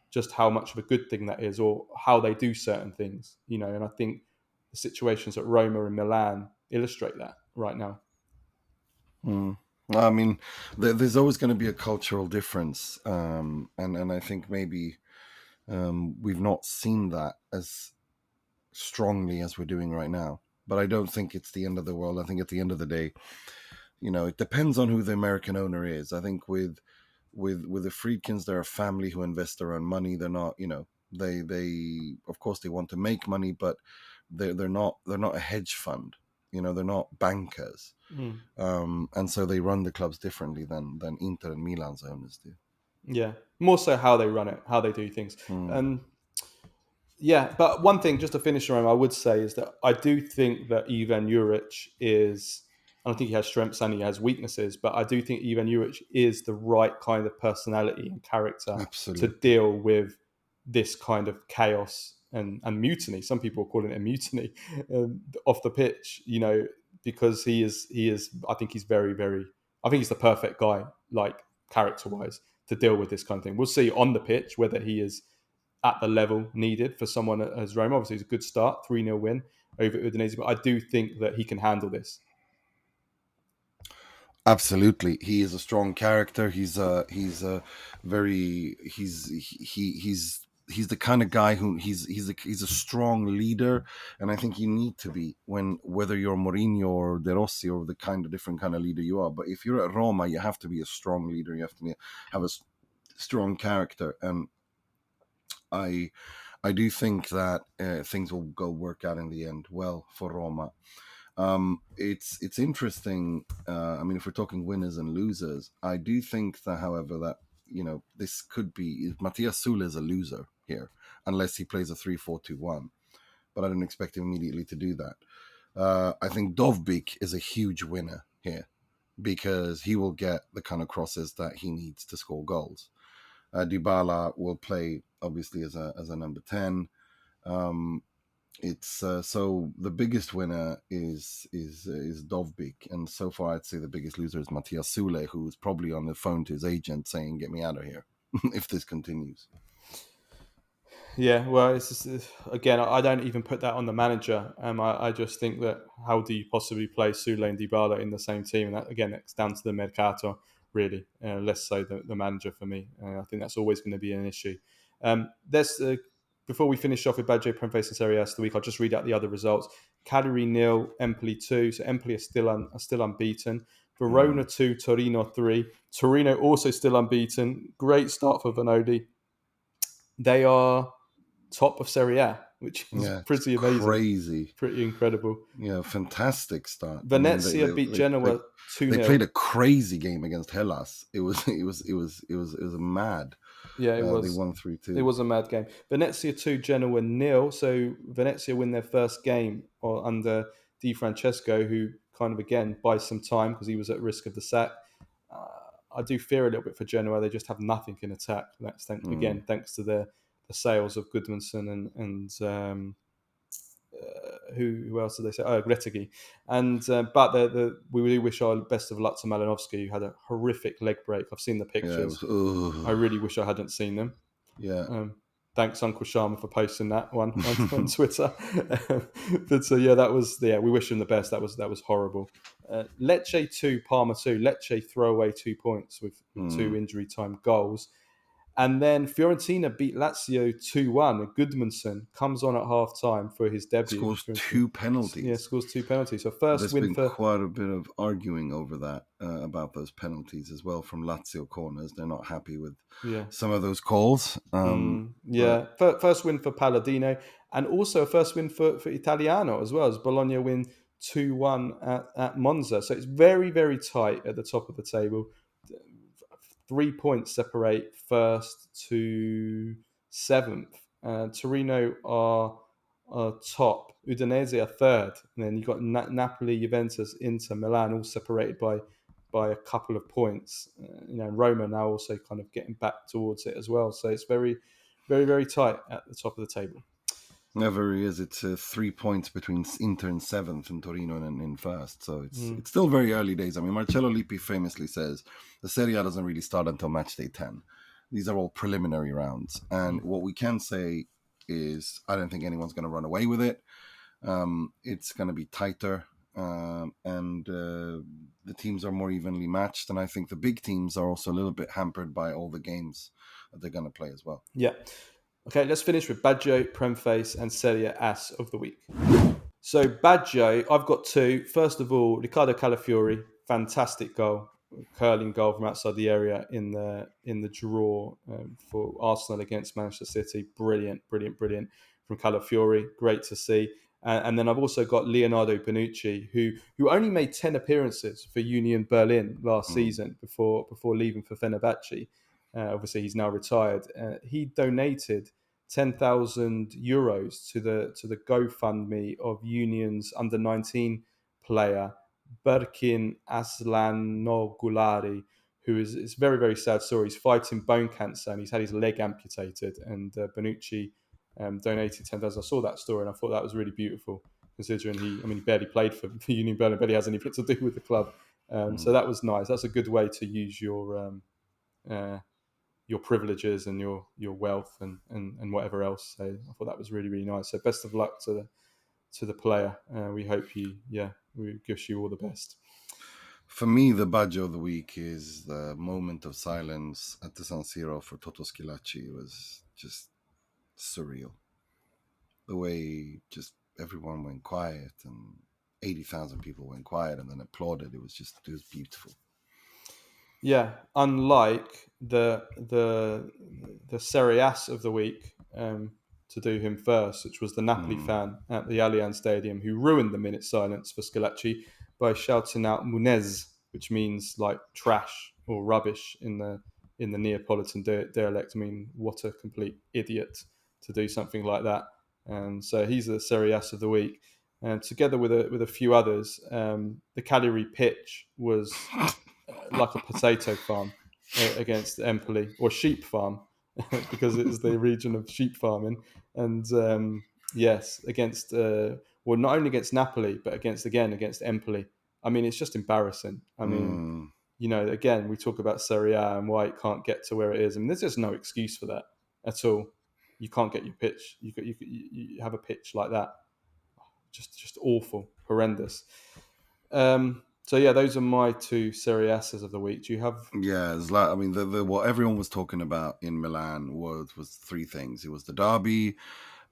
just how much of a good thing that is, or how they do certain things. And I think the situations at Roma and Milan illustrate that right now. I mean, there's always going to be a cultural difference, and I think maybe we've not seen that as strongly as we're doing right now. But I don't think it's the end of the world. I think at the end of the day, it depends on who the American owner is. I think with the Friedkins, they're a family who invest their own money. They're not, they of course they want to make money, but they're not a hedge fund. They're not bankers, and so they run the clubs differently than Inter and Milan's owners do. Yeah, more so how they run it, how they do things. Yeah, but one thing, just to finish around, I would say is that I do think that Ivan Juric is, I don't think he has strengths and he has weaknesses, but I do think Ivan Juric is the right kind of personality and character Absolutely. to deal with this kind of chaos and mutiny. Some people are calling it a mutiny off the pitch, because he is, I think he's very, very, I think he's the perfect guy, like character-wise, to deal with this kind of thing. We'll see on the pitch whether he is at the level needed for someone as Roma. Obviously, it's a good start, 3-0 win over Udinese, but I do think that he can handle this. Absolutely, he is a strong character. He's the kind of guy who he's a strong leader, and I think you need to be whether you're Mourinho or De Rossi or the different kind of leader you are. But if you're at Roma, you have to be a strong leader. You have to have a strong character, and I do think that things will work out in the end well for Roma. It's interesting. I mean, if we're talking winners and losers, I do think that, however, that this could be Mattia Sula is a loser. here, unless he plays a 3-4-2-1. But I don't expect him immediately to do that. I think Dovbyk is a huge winner here because he will get the kind of crosses that he needs to score goals. Dybala will play obviously as a number 10. It's so the biggest winner is Dovbyk, and so far I'd say the biggest loser is Matthias Sule, who's probably on the phone to his agent saying, "Get me out of here," if this continues. Yeah, well, it's just, again, I don't even put that on the manager. I just think that how do you possibly play Sule and Dybala in the same team? And that, again, it's down to the Mercato, really, less so the manager for me. I think that's always going to be an issue. Before we finish off with Baggio, Premface and Serie A-ss the week, I'll just read out the other results. Cagliari 0, Empoli 2. So Empoli are still unbeaten. Verona 2, Torino 3. Torino also still unbeaten. Great start for Vanoli. They are top of Serie A, which is pretty amazing. Crazy. Pretty incredible. Yeah, fantastic start. Venezia beat Genoa 2-0. They played a crazy game against Hellas. It was mad. Yeah, it was. They won 3-2. It was a mad game. Venezia 2, Genoa 0. So Venezia win their first game under Di Francesco, who kind of, again, buys some time because he was at risk of the sack. I do fear a little bit for Genoa. They just have nothing in attack. That's thanks to the sales of Goodmanson and who else did they say? Oh, Gretzky. And but we do wish our best of luck to Malinovsky, who had a horrific leg break. I've seen the pictures. I really wish I hadn't seen them. Yeah. Thanks, Uncle Sharma, for posting that one on Twitter. But that was we wish him the best. That was horrible. Lecce 2, Parma 2. Lecce throw away 2 points with 2 injury time goals. And then Fiorentina beat Lazio 2-1. Goodmanson comes on at half time for his debut. Scores 2 penalties. Yeah, scores 2 penalties. So There's been quite a bit of arguing over that, about those penalties as well from Lazio corners. They're not happy with some of those calls. First win for Palladino, and also a first win for Italiano as well, as Bologna win 2-1 at Monza. So it's very, very tight at the top of the table. 3 points separate first to 7th. Torino are top. Udinese are third. And then you've got Napoli, Juventus, Inter, Milan, all separated by a couple of points. Roma now also kind of getting back towards it as well. So it's very, very, very tight at the top of the table. Never is. It's 3 points between Inter in 7th and Torino in first. So it's still very early days. I mean, Marcello Lippi famously says the Serie A doesn't really start until match day 10. These are all preliminary rounds. And what we can say is I don't think anyone's going to run away with it. It's going to be tighter. And the teams are more evenly matched. And I think the big teams are also a little bit hampered by all the games that they're going to play as well. Yeah. Okay, let's finish with Baggio, Premface, and Serie A-ss of the week. So Baggio, I've got 2. First of all, Riccardo Calafiori, fantastic goal, curling goal from outside the area in the draw for Arsenal against Manchester City. Brilliant from Calafiori. Great to see. And then I've also got Leonardo Bonucci, who only made 10 appearances for Union Berlin last season before leaving for Fenerbahce. Obviously, he's now retired. He donated 10,000 euros to the GoFundMe of Union's under-19 player Berkin Aslanogulari, who is it's a very, very sad story. He's fighting bone cancer and he's had his leg amputated. And Bonucci donated 10,000. I saw that story and I thought that was really beautiful, considering he barely played for Union Berlin, barely has anything to do with the club. So that was nice. That's a good way to use your privileges and your wealth and whatever else. So I thought that was really, really nice. So best of luck to the player. We hope we wish you all the best. For me, the Baggio of the week is the moment of silence at the San Siro for Toto Schillaci. It was just surreal. The way just everyone went quiet and 80,000 people went quiet and then applauded. It was beautiful. Yeah, unlike the Serie A-ss of the week, to do him first, which was the Napoli fan at the Allianz Stadium who ruined the minute silence for Schillaci by shouting out Munez, which means like trash or rubbish in the Neapolitan dialect. I mean, what a complete idiot to do something like that. So he's the Serie A-ss of the week. And together with a few others, the Cagliari pitch was like a potato farm against Empoli, or sheep farm, because it is the region of sheep farming. And yes, against not only against Napoli, but against Empoli. I mean, it's just embarrassing. I mean, again, we talk about Serie A and why it can't get to where it is. I mean, there's just no excuse for that at all. You can't get your pitch. You have a pitch like that. Just awful, horrendous. So yeah, those are my two Serie A-ss of the week. Do you have? Yeah, it's like, I mean, what everyone was talking about in Milan was three things. It was the derby,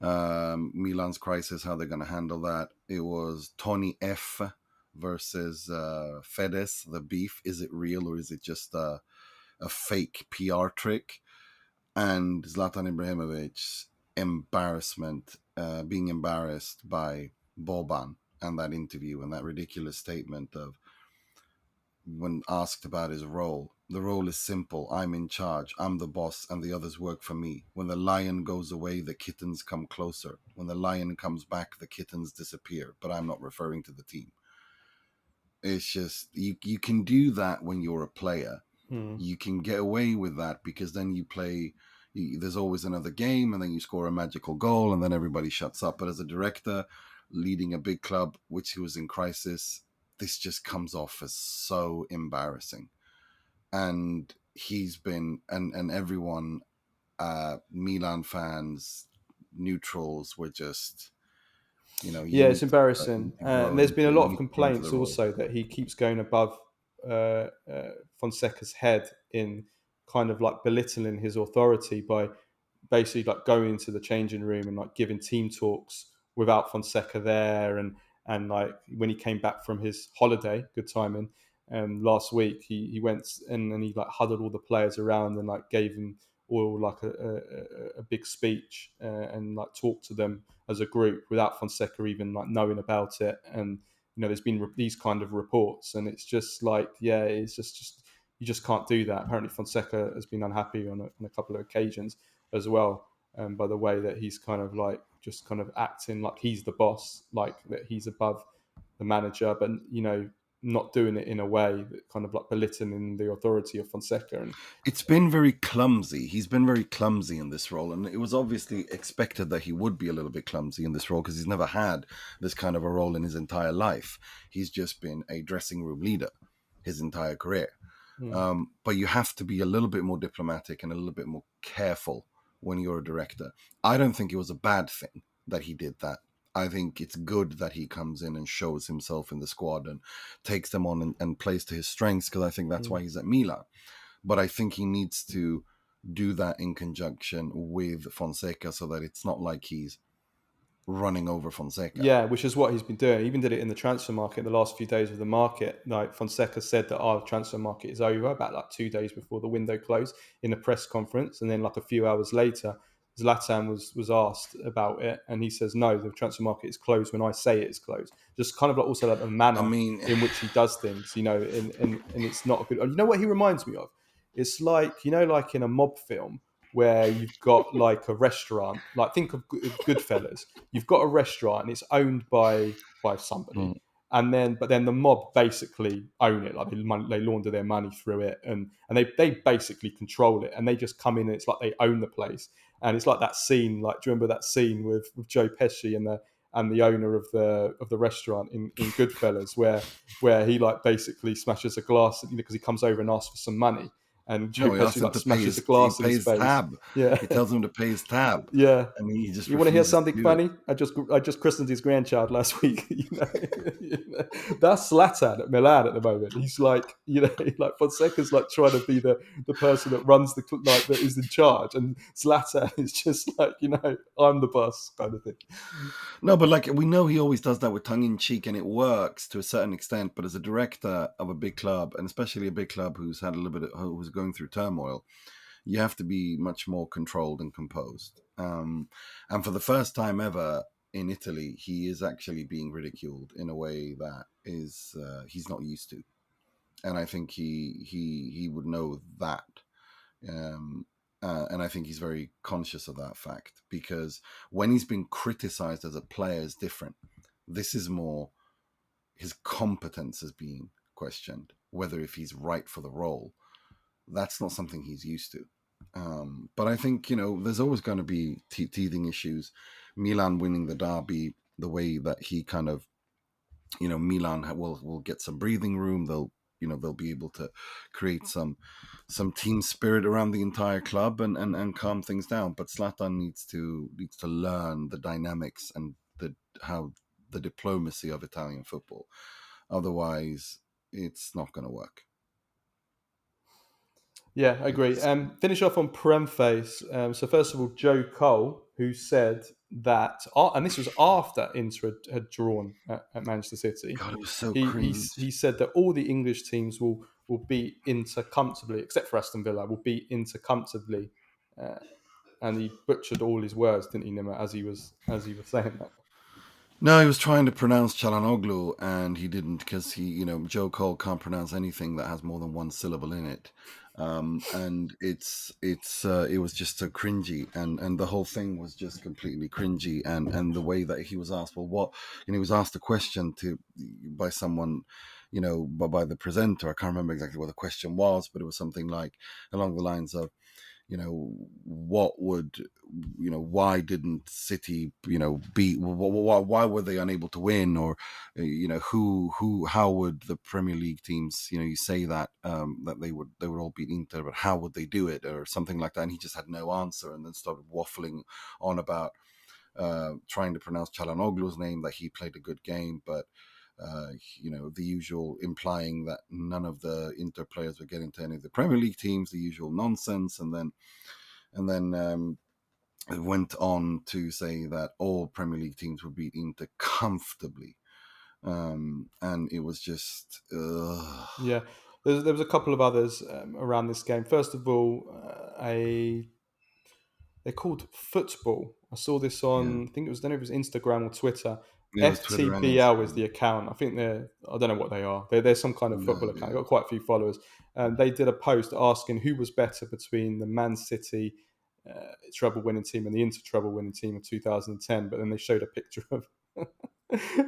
Milan's crisis, how they're going to handle that. It was Tony F versus Fedez, the beef. Is it real or is it just a fake PR trick? And Zlatan Ibrahimovic's embarrassment, being embarrassed by Boban and that interview and that ridiculous statement of, when asked about his role, the role is simple. I'm in charge. I'm the boss and the others work for me. When the lion goes away, the kittens come closer. When the lion comes back, the kittens disappear. But I'm not referring to the team. It's just, you can do that when you're a player. You can get away with that because then you play, there's always another game and then you score a magical goal and then everybody shuts up. But as a director leading a big club, which he was in crisis, this just comes off as so embarrassing. And he's been, and everyone, Milan fans, neutrals, were just, you Yeah, it's need embarrassing. to And grow there's been a lot of into the complaints role. also that he keeps going above Fonseca's head in kind of like belittling his authority by basically like going into the changing room and like giving team talks without Fonseca there. And like when he came back from his holiday, good timing, last week, he went and he like huddled all the players around and like gave them all like a big speech and like talked to them as a group without Fonseca even like knowing about it. And there's been these kind of reports, and it's just like, yeah, it's just you just can't do that. Apparently, Fonseca has been unhappy on a couple of occasions as well, by the way that he's kind of like just kind of acting like he's the boss, like that he's above the manager, but not doing it in a way that kind of like belittling the authority of Fonseca. And It's been very clumsy. He's been very clumsy in this role, and it was obviously expected that he would be a little bit clumsy in this role because he's never had this kind of a role in his entire life. He's just been a dressing room leader his entire career. But you have to be a little bit more diplomatic and a little bit more careful when you're a director. I don't think it was a bad thing that he did that. I think it's good that he comes in and shows himself in the squad and takes them on and plays to his strengths, because I think that's why he's at Milan. But I think he needs to do that in conjunction with Fonseca so that it's not like he's running over Fonseca. yeah, which is what he's been doing. He even did it in the transfer market the last few days of the market. Like Fonseca said that our transfer market is over about like 2 days before the window closed in a press conference. And then like a few hours later, Zlatan was asked about it, and he says, no, the transfer market is closed when I say it is closed. Just kind of like also like the I manner mean, in which he does things, and it's not a good. You know what he reminds me of? It's like, like in a mob film where you've got like a restaurant, like think of Goodfellas. You've got a restaurant and it's owned by somebody, but then the mob basically own it. Like they launder their money through it, and they basically control it, and they just come in and it's like they own the place. And it's like that scene, like, do you remember that scene with Joe Pesci and the owner of the restaurant in Goodfellas, where he like basically smashes a glass, because he comes over and asks for some money, and Joe no, he asks Pesci him like to pay smashes the his, he glass in his pays face. tab. Yeah, He tells him to pay his tab, yeah. and he just You want to hear refuses something to do it. funny? I just christened his grandchild last week. That's Zlatan at Milan at the moment. He's like, like Fonseca's like trying to be the person that runs like that is in charge, and Zlatan is just like, I'm the boss kind of thing. No, but like, we know he always does that with tongue in cheek, and it works to a certain extent. But as a director of a big club, and especially a big club who's had a little bit who's going through turmoil, you have to be much more controlled and composed. And for the first time ever in Italy, he is actually being ridiculed in a way that is he's not used to, and I think he would know that. And I think he's very conscious of that fact, because when he's been criticized as a player is different. This is more his competence is being questioned, whether if he's right for the role. That's not something he's used to. But I think, there's always going to be teething issues. Milan winning the derby, the way that he kind of, Milan will get some breathing room. They'll be able to create some team spirit around the entire club and calm things down. But Zlatan needs to learn the dynamics and how the diplomacy of Italian football. Otherwise, it's not going to work. Yeah, I agree. Finish off on Prem face. So first of all, Joe Cole, who said that, and this was after Inter had drawn at Manchester City. God, it was so He cringe. he said that all the English teams will beat Inter comfortably, except for Aston Villa, will beat Inter comfortably. And he butchered all his words, didn't he, Nima, as he was saying that. No, he was trying to pronounce Chalanoglu, and he didn't, because Joe Cole can't pronounce anything that has more than one syllable in it, and it was just so cringy, and the whole thing was just completely cringy, and the way that he was asked, well, what, he was asked a question by someone, by the presenter. I can't remember exactly what the question was, but it was something like along the lines of, what would, why didn't City, beat, why were they unable to win, or, how would the Premier League teams, you say that, that they would all beat Inter, but how would they do it, or something like that. And he just had no answer, and then started waffling on about, trying to pronounce Chalanoglu's name, that he played a good game, but the usual, implying that none of the Inter players were getting to any of the Premier League teams, the usual nonsense, and then it went on to say that all Premier League teams would beat Inter comfortably, and it was just, Yeah, there was a couple of others around this game. First of all, they're called Football. I saw this yeah, on, I think it was, I don't know if it was Instagram or Twitter. it was Twitter and FTBL is Instagram. the account. I think I don't know what they are. They're some kind of No football account. idea. They've got quite a few followers. They did a post asking who was better between the Man City treble winning team and the Inter treble winning team of 2010. But then they showed a picture of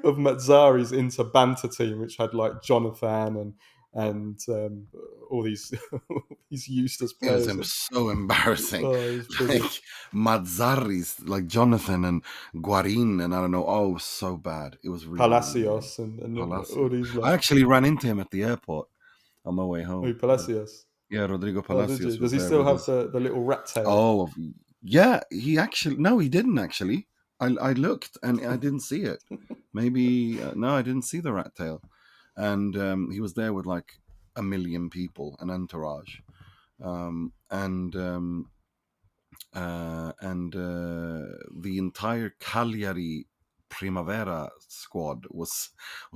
of Mazzari's Inter banter team, which had like Jonathan and all these these useless It was players. so embarrassing. Oh, it was Like brilliant. Mazzaris, like Jonathan and Guarin, and I don't know. Oh, it was so bad. It was really, really bad. Palacios and all Palacios. these I like actually ran into him at the airport on my way oh home. Palacios. Yeah, Rodrigo Oh, did you? Palacios Does was he there still with have us. the little rat tail? Oh, yeah. He actually, no, he didn't actually. I looked and I didn't see it. Maybe no, I didn't see the rat tail. And he was there with like a million people, an entourage, and the entire Cagliari Primavera squad was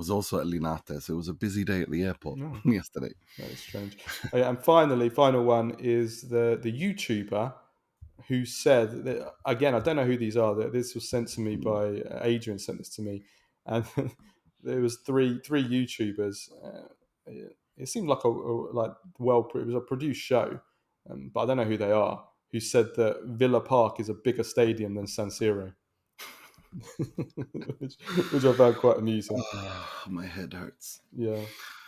also at Linate. So it was a busy day at the airport No, yesterday. that is strange. Oh, yeah, and finally, final one is the YouTuber who said that, again, I don't know who these are. That this was sent to me Mm. by Adrian. Sent this to me, and there was three YouTubers. It seemed like it was a produced show, but I don't know who they are. Who said that Villa Park is a bigger stadium than San Siro, which I found quite amusing. Oh, my head hurts. Yeah,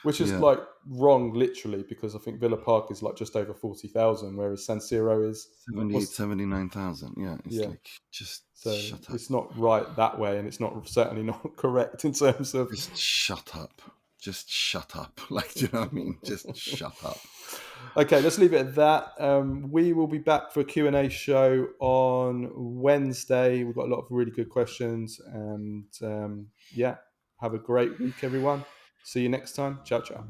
which is Yeah, like wrong literally, because I think Villa Park is like just over 40,000, whereas San Siro is 78, was 79,000. Yeah, it's yeah. like, just So shut up. it's not right that way, and it's not certainly not correct in terms of. Just shut up. Just shut up. Like, do you know what I mean? Just shut up. Okay, let's leave it at that. We will be back for a Q&A show on Wednesday. We've got a lot of really good questions, and yeah, have a great week, everyone. See you next time. Ciao, ciao.